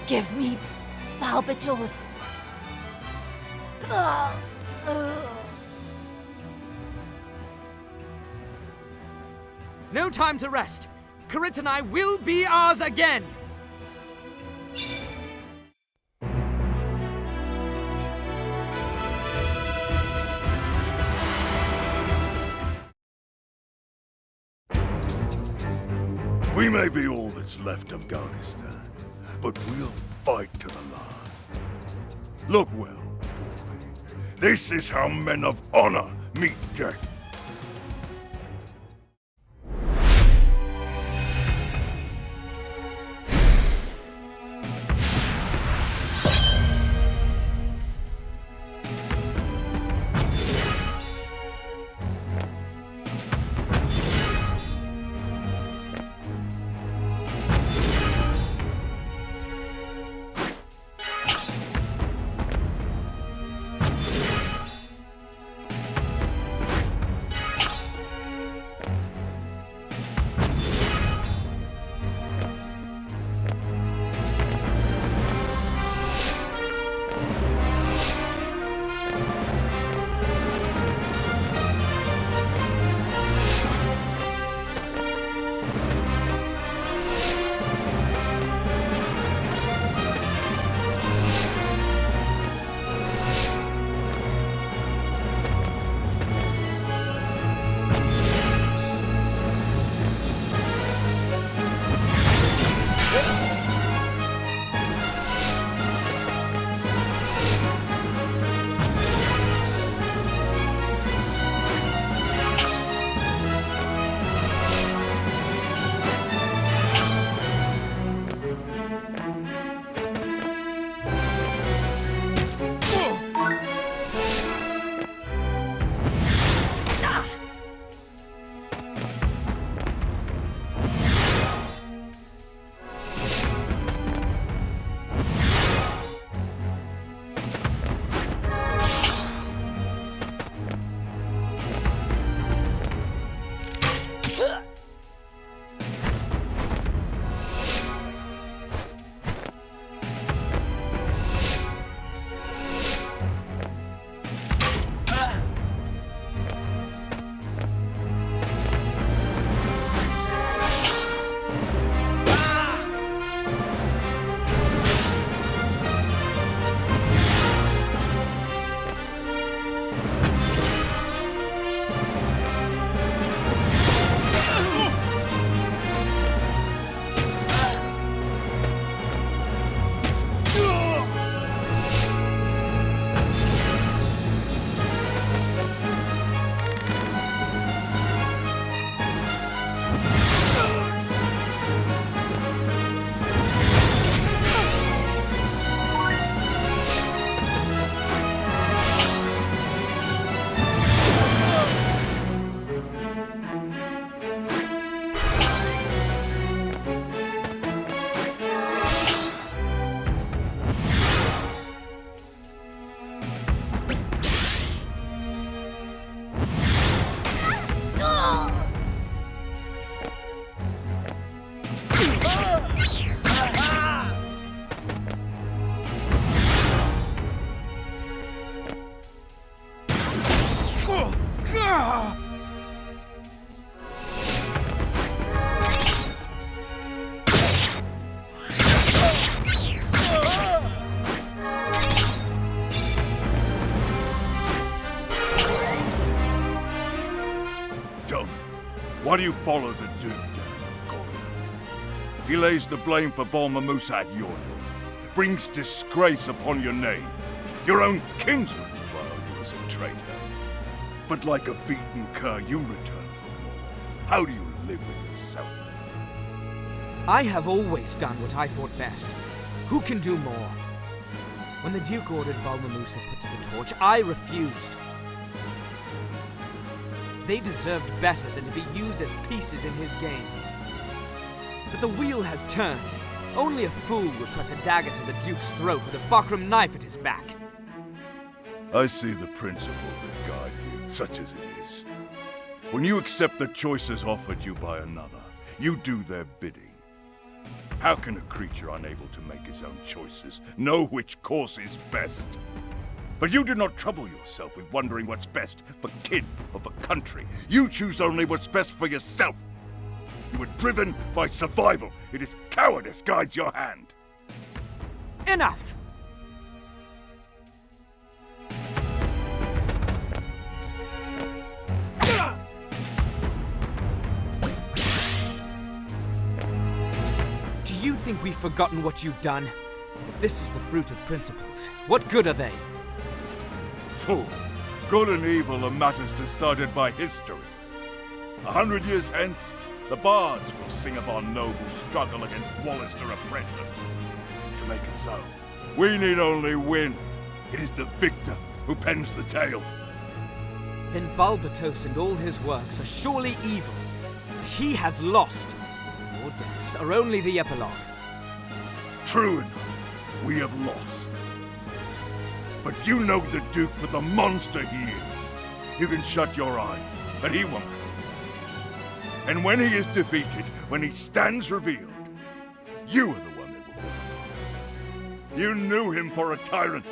Forgive me, Balbatos.
No time to rest. Caritanai will be ours again!
We may be all that's left of Gargistan, but we'll fight to the last. Look well, boy. This is how men of honor meet death. Why do you follow the Duke down, Gordon? He lays the blame for Balmamusa at your door, brings disgrace upon your name. Your own kinsman trial you as a traitor. But like a beaten cur, you return for more. How do you live with yourself?
I have always done what I thought best. Who can do more? When the Duke ordered Balmamusa put to the torch, I refused. They deserved better than to be used as pieces in his game. But the wheel has turned. Only a fool would press a dagger to the Duke's throat with a buckram knife at his back.
I see the principle that guides you, such as it is. When you accept the choices offered you by another, you do their bidding. How can a creature unable to make his own choices know which course is best? But you do not trouble yourself with wondering what's best for kin or for country. You choose only what's best for yourself. You are driven by survival. It is cowardice guides your hand.
Enough! Do you think we've forgotten what you've done? If this is the fruit of principles, what good are they?
Fool! Good and evil are matters decided by history. 100 years hence, the bards will sing of our noble struggle against Wallister oppression. To make it so, we need only win. It is the victor who pens the tale.
Then Balbatos and all his works are surely evil, for he has lost. Your deaths are only the epilogue.
True enough, we have lost. But you know the Duke for the monster he is. You can shut your eyes, but he won't. And when he is defeated, when he stands revealed, you are the one that will fall apart. You knew him for a tyrant,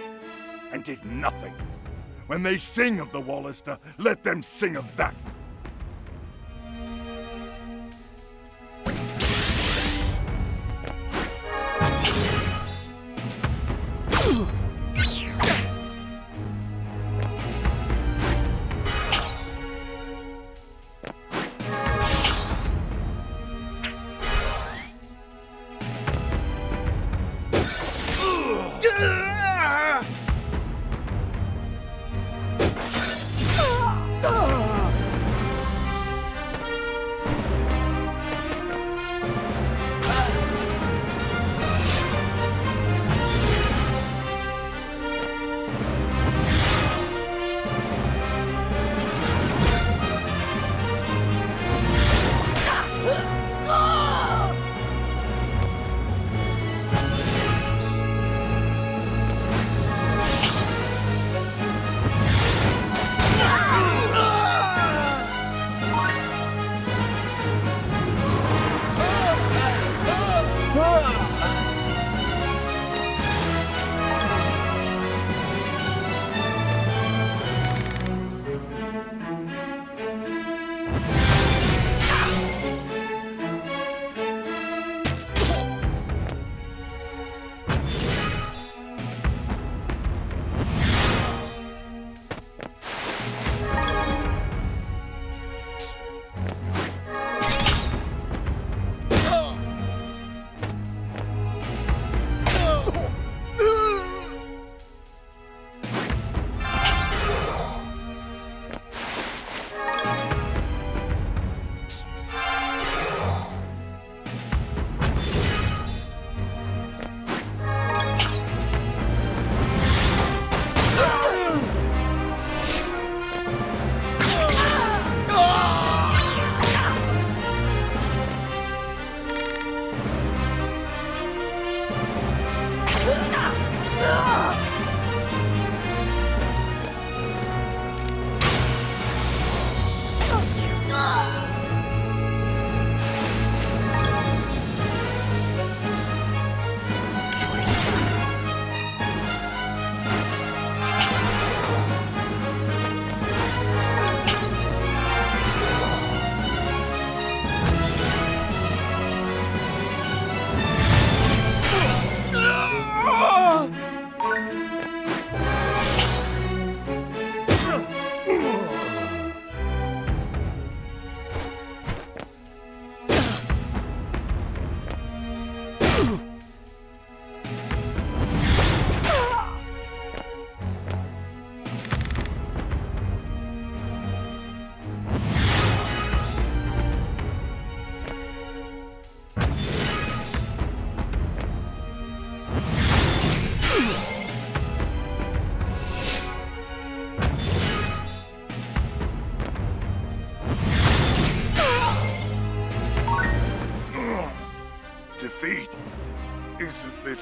and did nothing. When they sing of the Wallister, let them sing of that.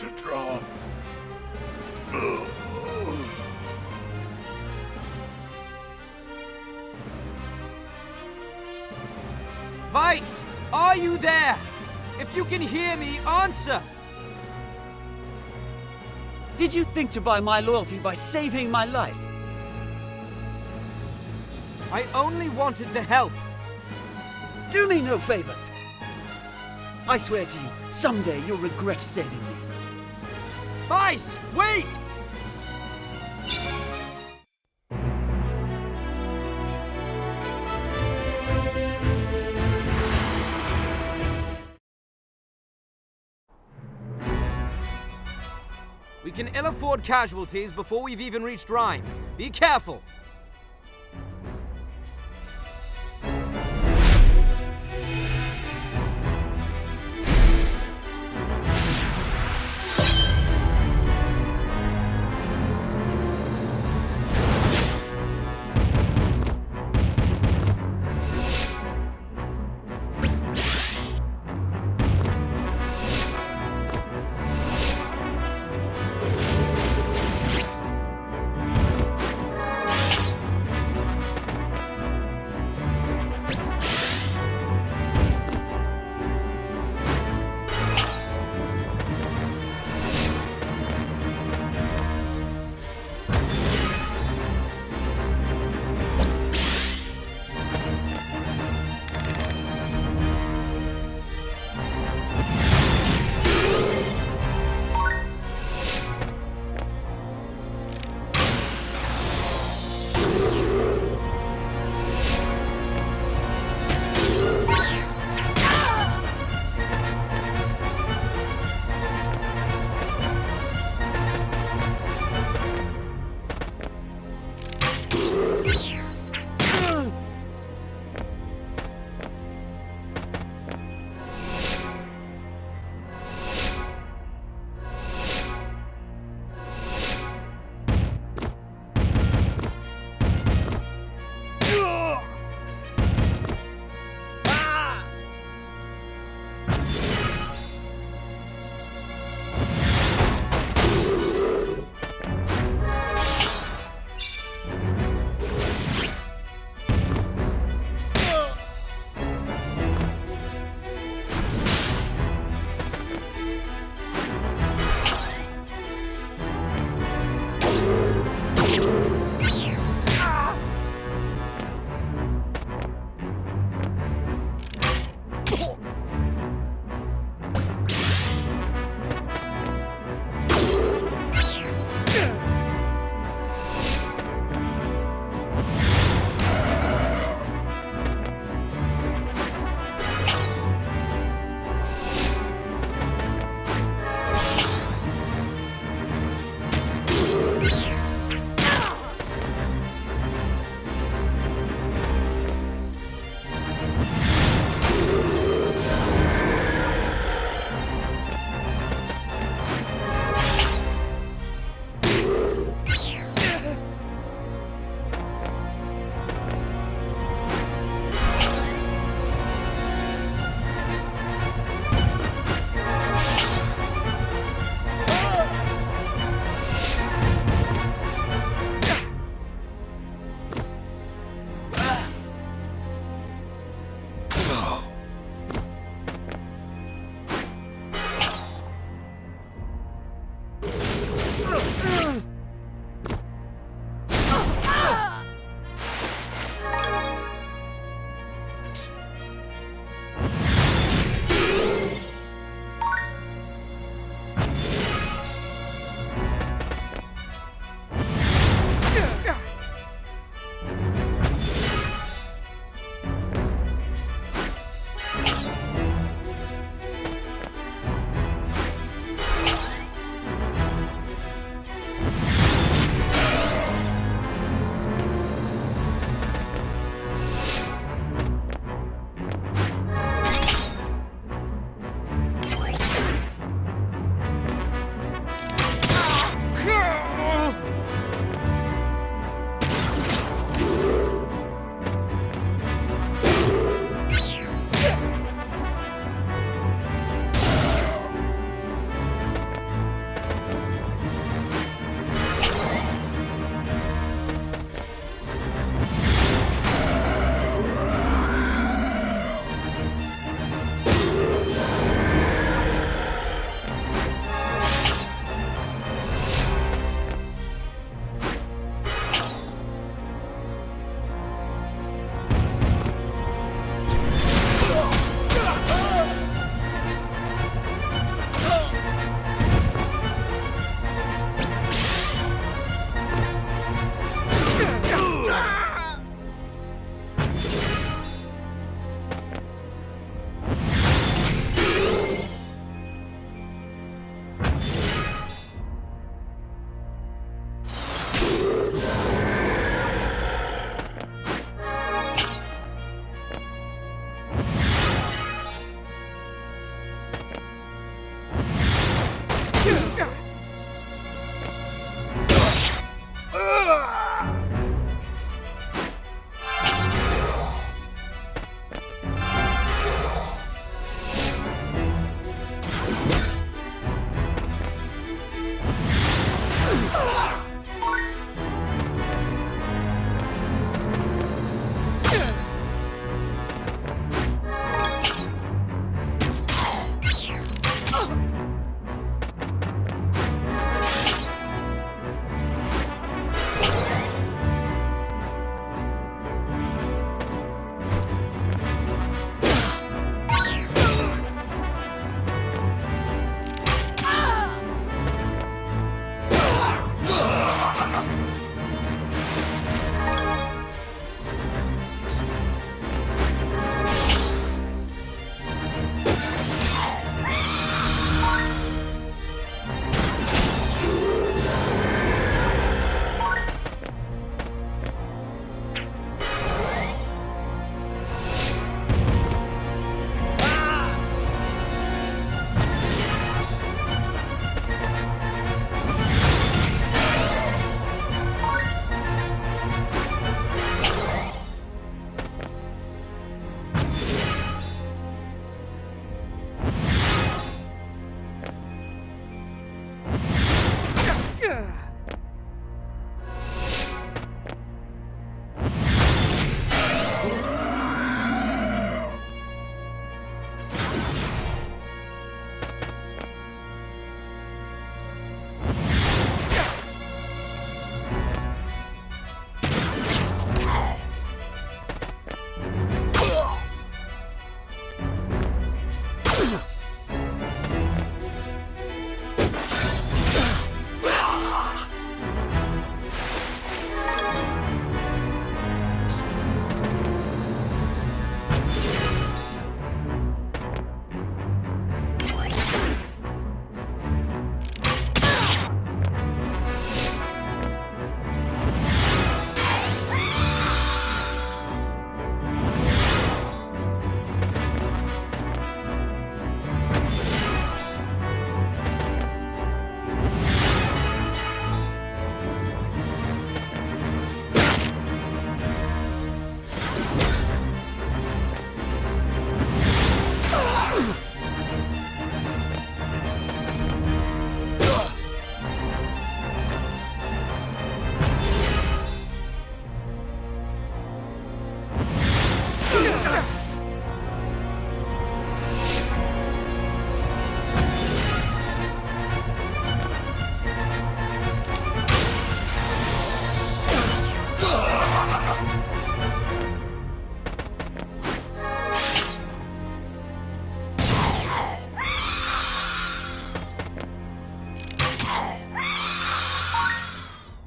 a try.
Vice, are you there? If you can hear me, answer!
Did you think to buy my loyalty by saving my life?
I only wanted to help.
Do me no favors. I swear to you, someday you'll regret saving me.
Vice, wait! We can ill afford casualties before we've even reached Rhine. Be careful!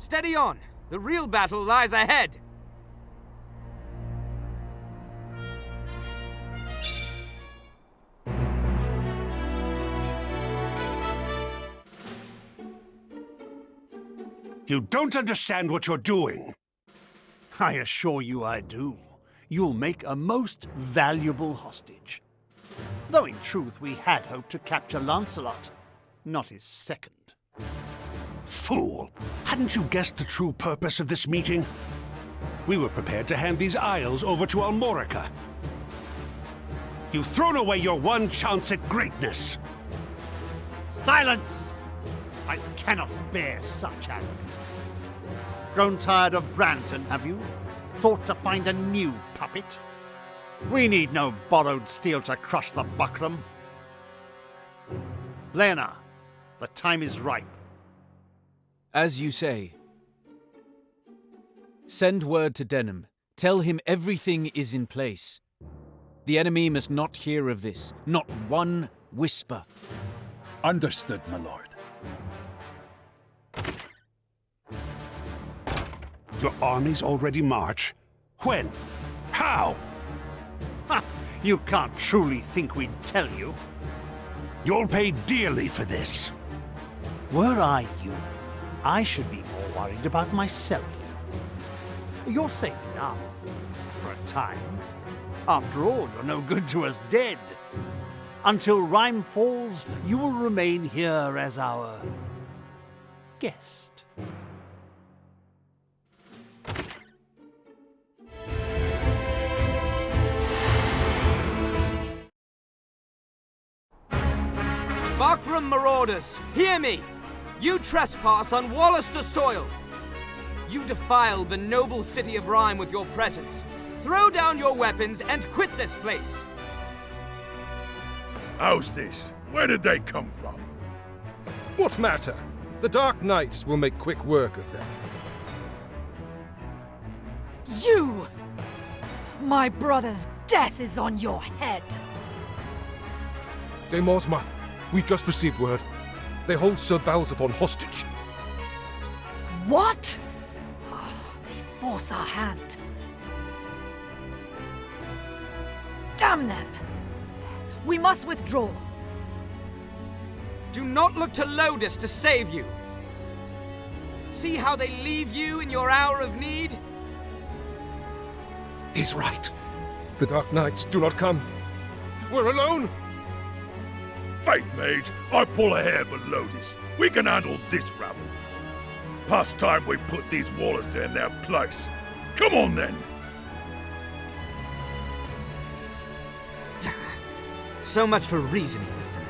Steady on! The real battle lies ahead!
You don't understand what you're doing.
I assure you I do. You'll make a most valuable hostage. Though in truth we had hoped to capture Lancelot, not his second.
Fool! Hadn't you guessed the true purpose of this meeting? We were prepared to hand these isles over to Almorica. You've thrown away your one chance at greatness.
Silence! I cannot bear such arrogance. Grown tired of Branton, have you? Thought to find a new puppet? We need no borrowed steel to crush the buckram. Lena, the time is ripe.
As you say. Send word to Denham. Tell him everything is in place. The enemy must not hear of this. Not one whisper.
Understood, my lord.
Your armies already march? When? How?
Ha! You can't truly think we'd tell you.
You'll pay dearly for this.
Were I you, I should be more worried about myself. You're safe enough. For a time. After all, you're no good to us dead. Until Rhyme falls, you will remain here as our guest.
Buckram marauders, hear me! You trespass on Wallister soil! You defile the noble city of Rhyme with your presence. Throw down your weapons and quit this place!
How's this? Where did they come from?
What matter? The Dark Knights will make quick work of them.
You! My brother's death is on your head!
De Mosma, we've just received word. They hold Sir Balzaphon hostage.
What? Oh, they force our hand. Damn them! We must withdraw.
Do not look to Lodis to save you. See how they leave you in your hour of need?
He's right. The Dark Knights do not come. We're alone.
Faith, mage, I pull a hair for Lodis. We can handle this rabble. Past time we put these Wallister in their place. Come on, then.
So much for reasoning with them.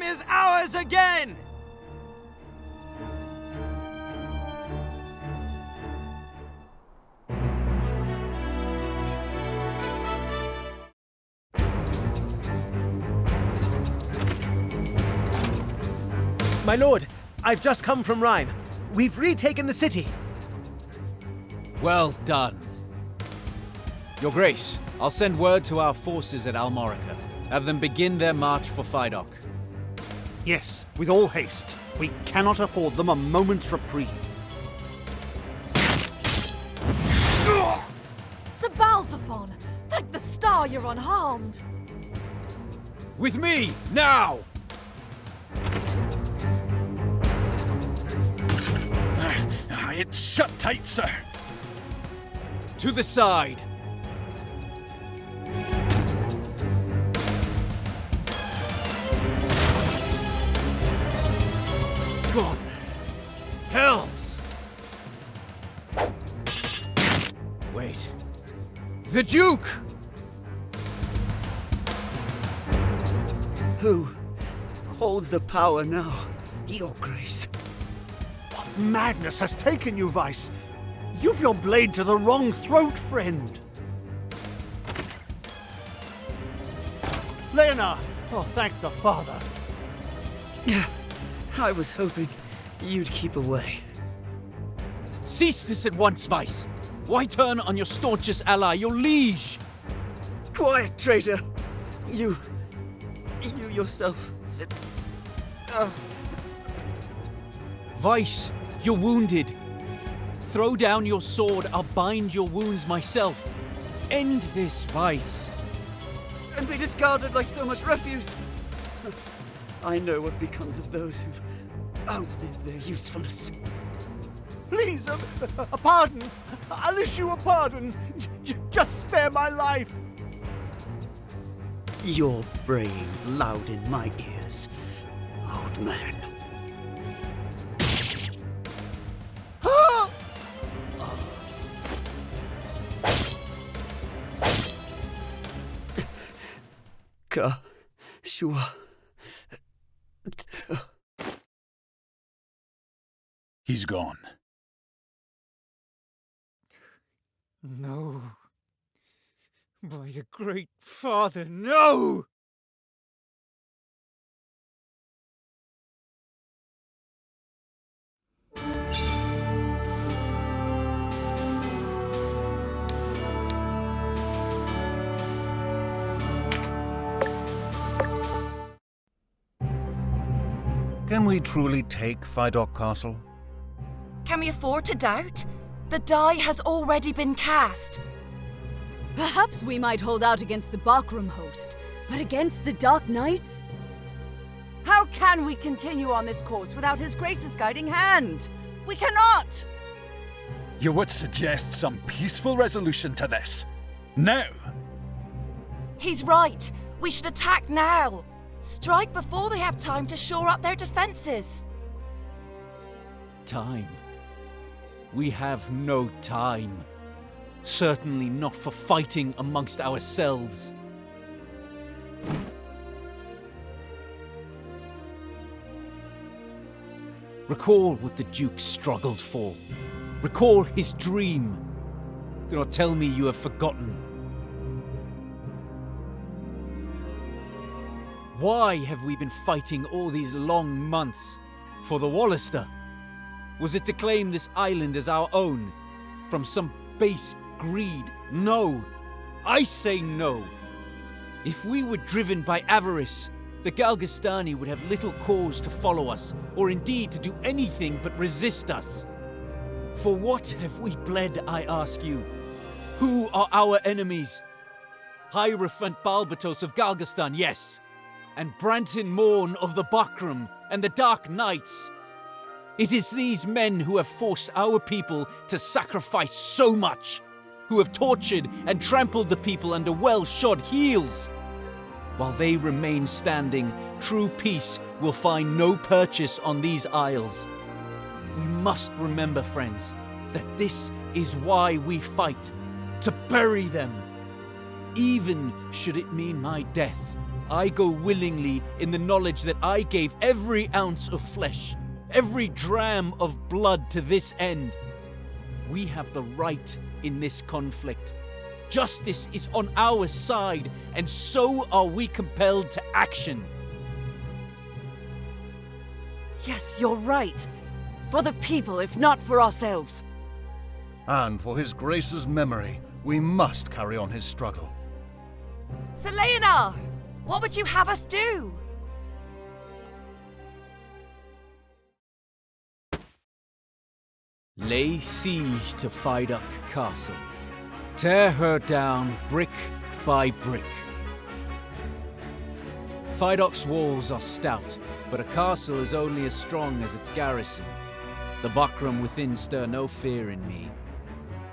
Is ours again!
My lord, I've just come from Rhyme. We've retaken the city.
Well done. Your Grace, I'll send word to our forces at Almorica. Have them begin their march for Fidok.
Yes, with all haste. We cannot afford them a moment's reprieve.
Sir Balzaphon, thank the star you're unharmed.
With me, now!
It's shut tight, sir.
To the side. God. Hells! Wait. The Duke!
Who holds the power now, Your Grace?
What madness has taken you, Vice? You've your blade to the wrong throat, friend. Lena! Oh, thank the Father.
I was hoping you'd keep away.
Cease this at once, Vice! Why turn on your staunchest ally, your liege?
Quiet, traitor! You yourself said...
Vice, you're wounded. Throw down your sword, I'll bind your wounds myself. End this, Vice.
And be discarded like so much refuse. I know what becomes of those who've outlived their usefulness.
Please, a pardon. I'll issue a pardon. Just spare my life.
Your braying's loud in my ears, old man. Sure.
He's gone.
No. By the Great Father, no!
Can we truly take Fidok Castle?
Can we afford to doubt? The die has already been cast.
Perhaps we might hold out against the Bakram host, but against the Dark Knights?
How can we continue on this course without His Grace's guiding hand? We cannot!
You would suggest some peaceful resolution to this? Now?
He's right. We should attack now. Strike before they have time to shore up their defenses.
Time? We have no time. Certainly not for fighting amongst ourselves. Recall what the Duke struggled for. Recall his dream. Do not tell me you have forgotten. Why have we been fighting all these long months? For the Wallister? Was it to claim this island as our own? From some base greed? No! I say no! If we were driven by avarice, the Galgastani would have little cause to follow us, or indeed to do anything but resist us. For what have we bled, I ask you? Who are our enemies? Hierophant Balbatos of Galgastan, yes. And Branton Morn of the Bakram and the Dark Knights. It is these men who have forced our people to sacrifice so much, who have tortured and trampled the people under well-shod heels. While they remain standing, true peace will find no purchase on these isles. We must remember, friends, that this is why we fight, to bury them. Even should it mean my death, I go willingly in the knowledge that I gave every ounce of flesh, every dram of blood to this end. We have the right in this conflict. Justice is on our side, and so are we compelled to action.
Yes, you're right. For the people, if not for ourselves.
And for His Grace's memory, we must carry on his struggle.
Selena! What would you have us do?
Lay siege to Fidok Castle. Tear her down brick by brick. Fidok's walls are stout, but a castle is only as strong as its garrison. The Bakram within stir no fear in me.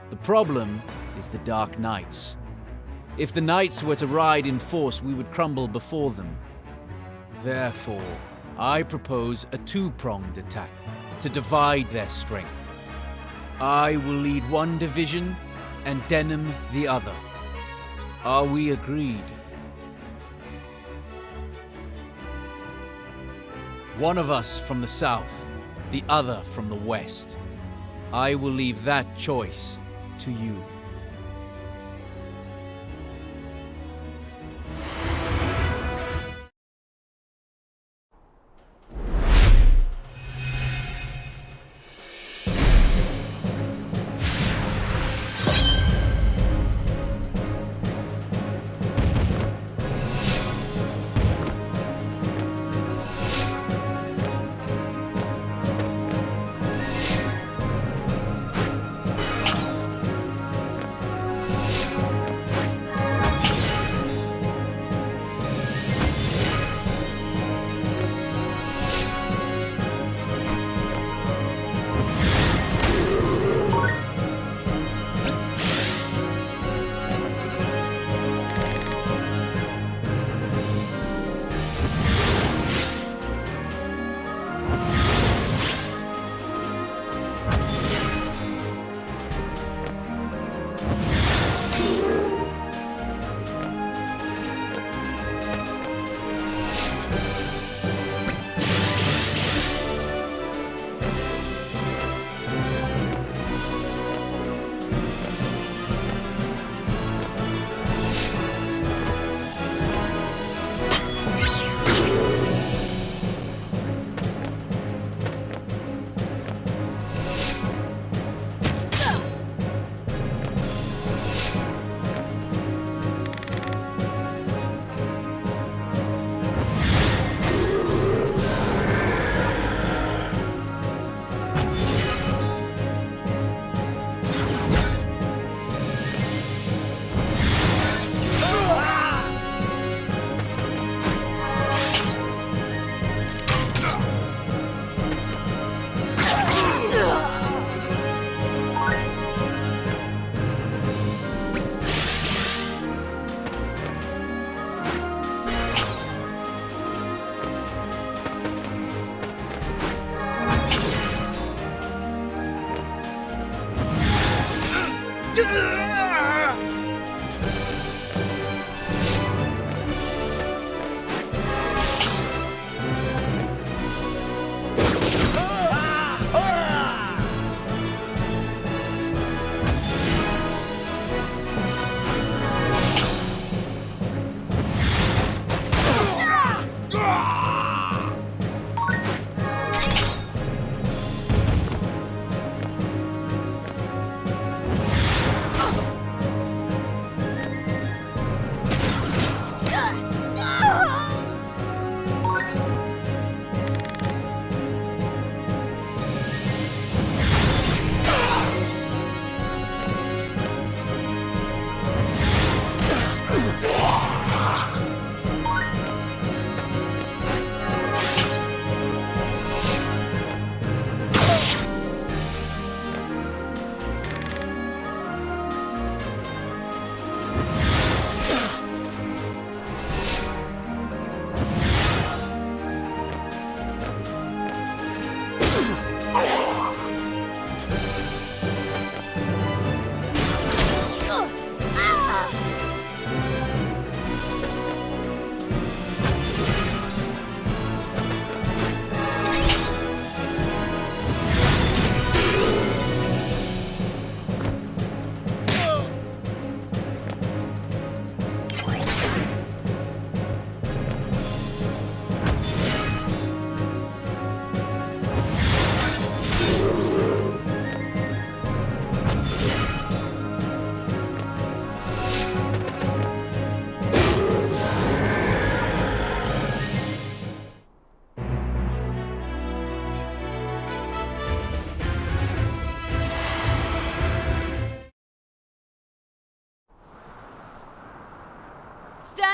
The problem is the Dark Knights. If the Knights were to ride in force, we would crumble before them. Therefore, I propose a two-pronged attack to divide their strength. I will lead one division and Denham the other. Are we agreed? One of us from the south, the other from the west. I will leave that choice to you.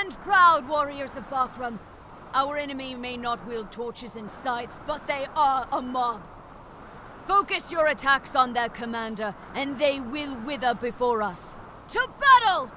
Stand proud, warriors of Bakram. Our enemy may not wield torches and scythes, but they are a mob. Focus your attacks on their commander, and they will wither before us. To battle!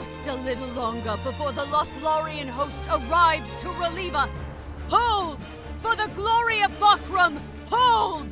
Just a little longer before the Lothlorien host arrives to relieve us. Hold! For the glory of Buckram, hold!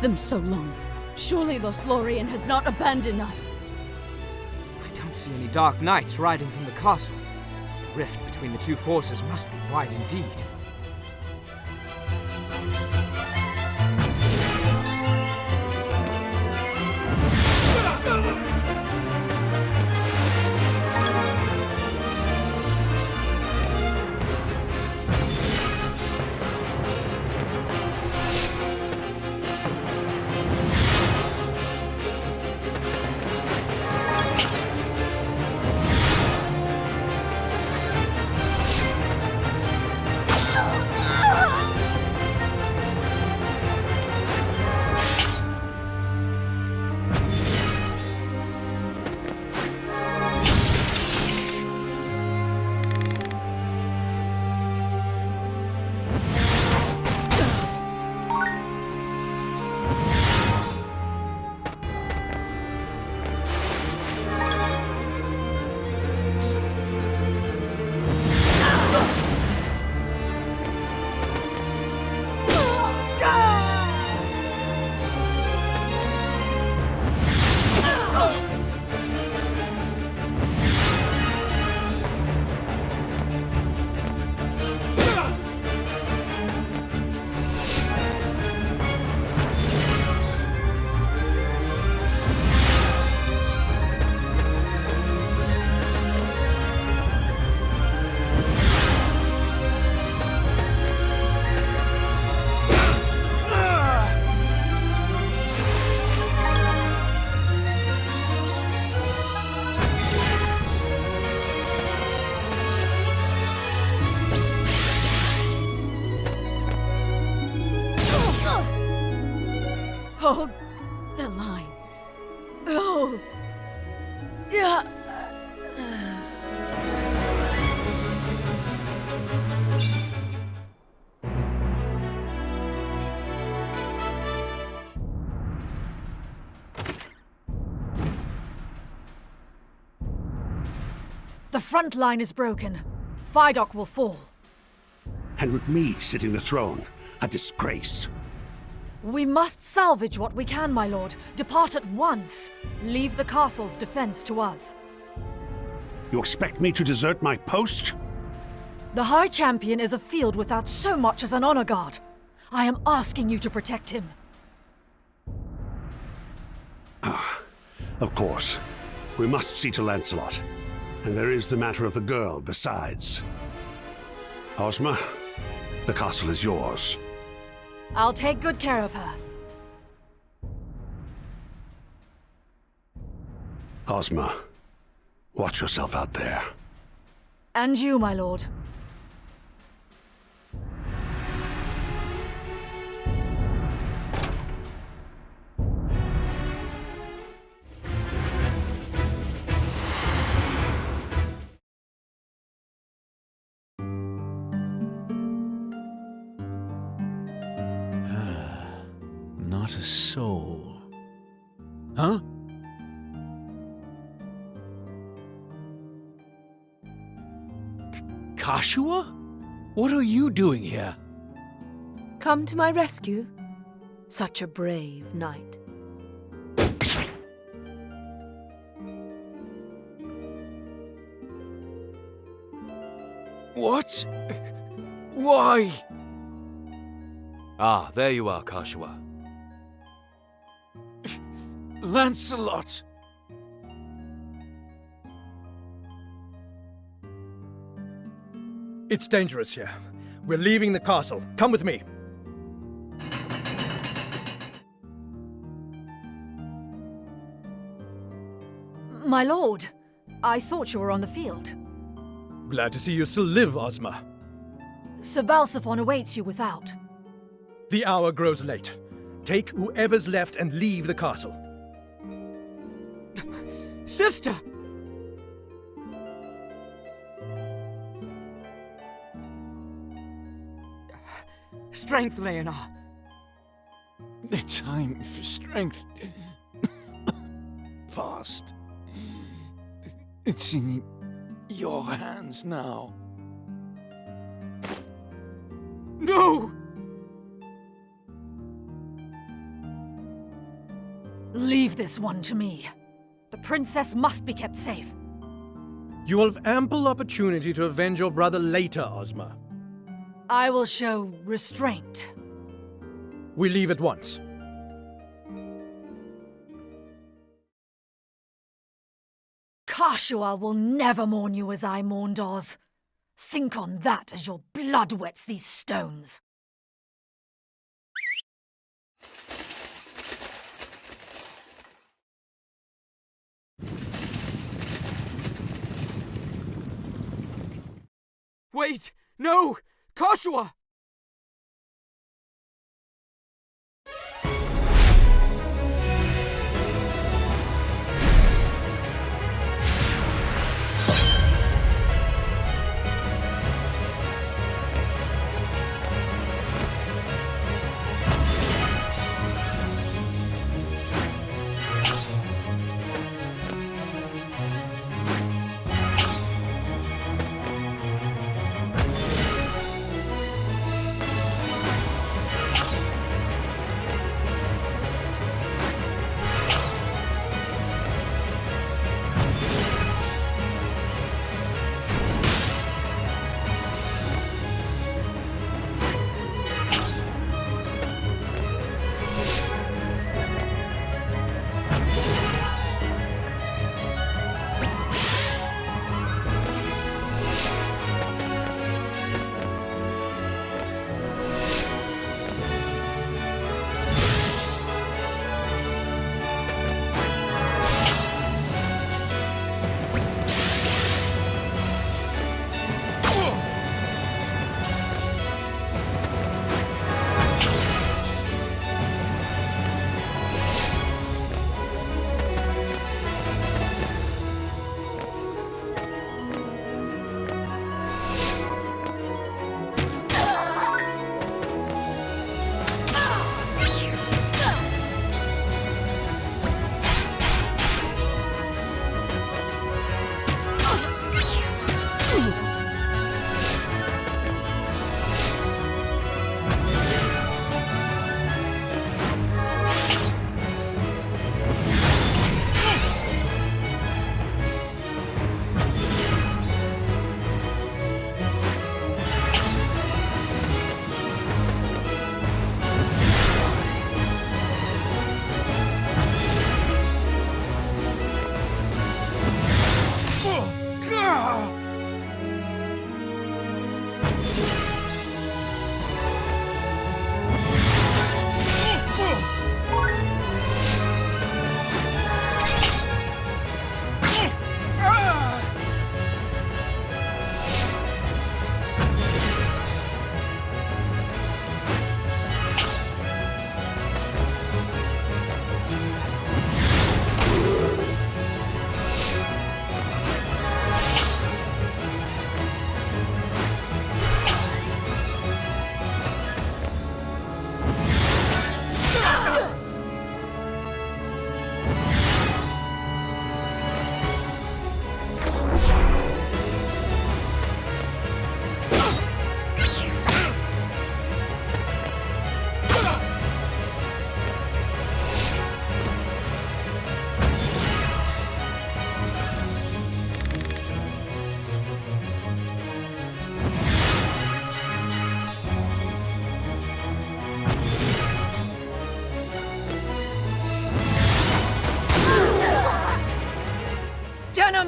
Them so long. Surely Lothlorien has not abandoned us.
I don't see any Dark Knights riding from the castle. The rift between the two forces must be wide indeed.
Hold the line. Hold.
The front line is broken. Vidocq will fall.
And with me sitting the throne, a disgrace.
We must salvage what we can, my lord. Depart at once. Leave the castle's defense to us.
You expect me to desert my post?
The High Champion is a field without so much as an honor guard. I am asking you to protect him.
Of course. We must see to Lancelot. And there is the matter of the girl besides. Ozma, the castle is yours.
I'll take good care of her.
Ozma, watch yourself out there.
And you, my lord.
Not a soul. Huh? Kashua? What are you doing here?
Come to my rescue? Such a brave knight.
What? Why?
Ah, there you are, Kashua.
Lancelot!
It's dangerous here. We're leaving the castle. Come with me.
My lord, I thought you were on the field.
Glad to see you still live, Ozma.
Sir Balsaphon awaits you without.
The hour grows late. Take whoever's left and leave the castle.
Sister! Strength, Leonor.
The time for strength passed. It's in your hands now.
No!
Leave this one to me. The princess must be kept safe.
You will have ample opportunity to avenge your brother later, Ozma.
I will show restraint.
We leave at once.
Kashua will never mourn you as I mourned Oz. Think on that as your blood wets these stones.
Wait! No! Kashua!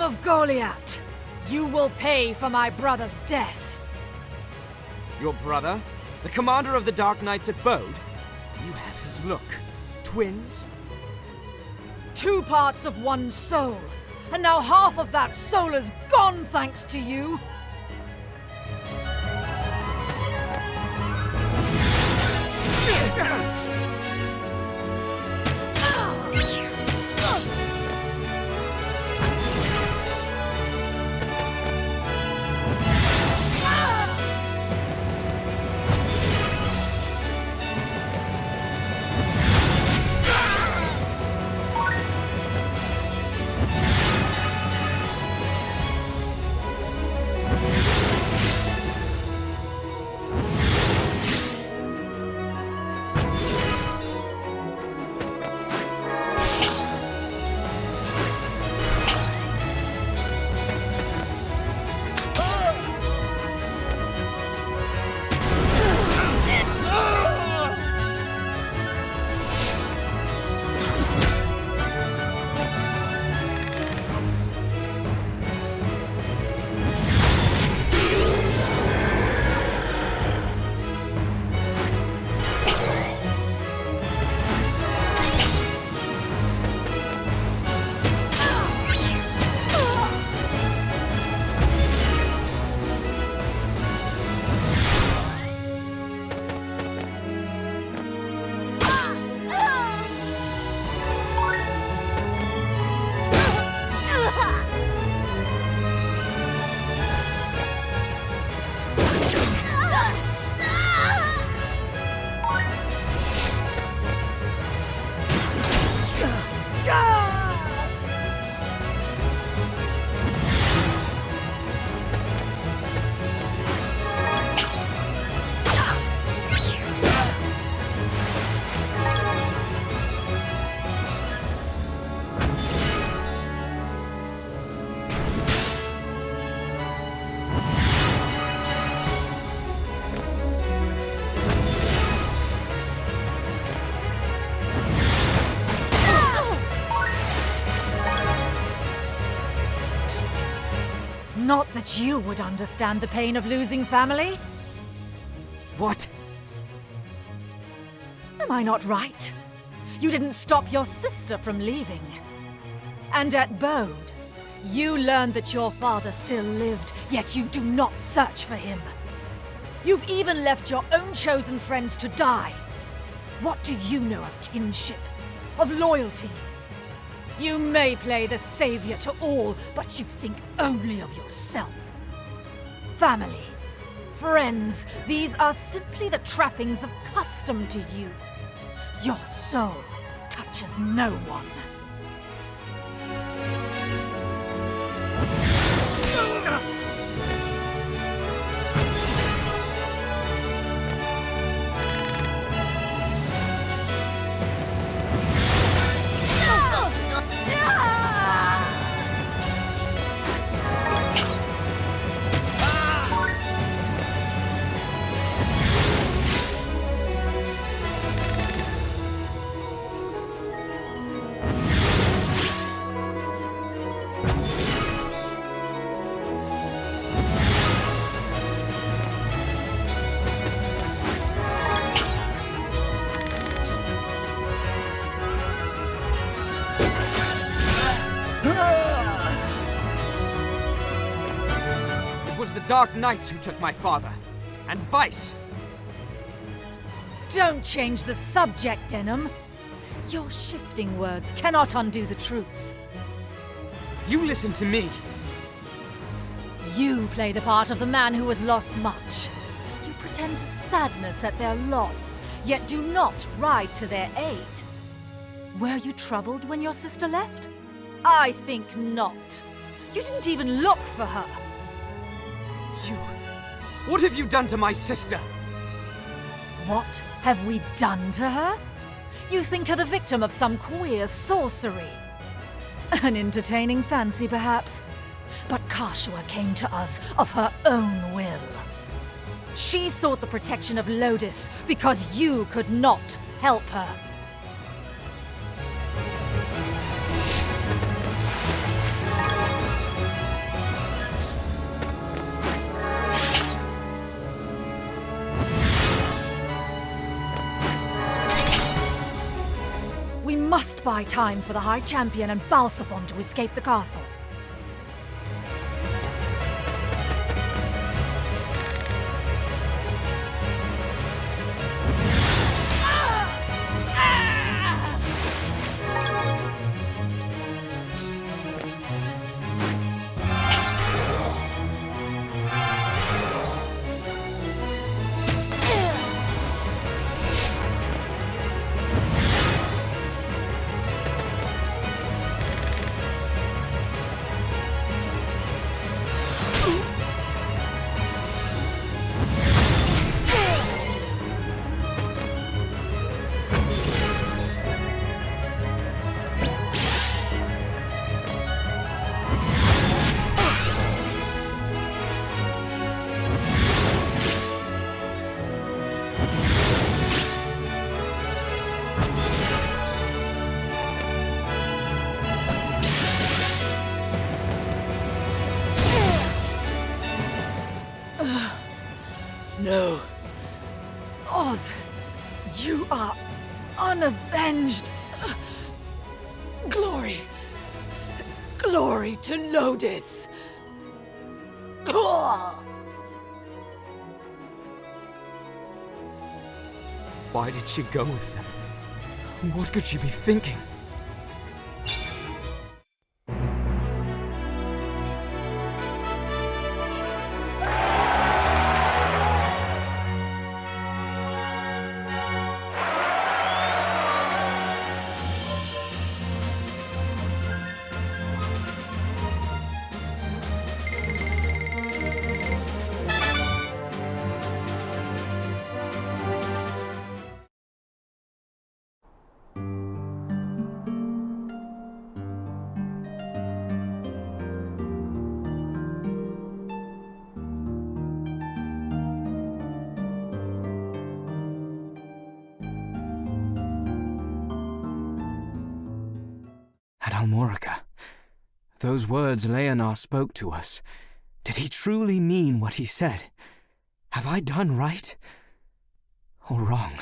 Son of Goliath! You will pay for my brother's death.
Your brother? The commander of the Dark Knights at Bode? You have his look. Twins?
2 parts of one soul. And now half of that soul is gone thanks to you. Not that you would understand the pain of losing family.
What?
Am I not right? You didn't stop your sister from leaving. And at Bode, you learned that your father still lived, yet you do not search for him. You've even left your own chosen friends to die. What do you know of kinship, of loyalty? You may play the savior to all, but you think only of yourself. Family, friends, these are simply the trappings of custom to you. Your soul touches no one.
Dark Knights who took my father, and Vice.
Don't change the subject, Denham. Your shifting words cannot undo the truth.
You listen to me.
You play the part of the man who has lost much. You pretend to sadness at their loss, yet do not ride to their aid. Were you troubled when your sister left? I think not. You didn't even look for her.
What have you done to my sister?
What have we done to her? You think her the victim of some queer sorcery. An entertaining fancy, perhaps. But Kashua came to us of her own will. She sought the protection of Lodis because you could not help her. must buy time for the High Champion and Balsaphon to escape the castle. No. Oz, you are unavenged. Glory. Glory to Lodis.
Why did she go with them? What could she be thinking? At Almorica, those words Leonard spoke to us, did he truly mean what he said? Have I done right or wrong?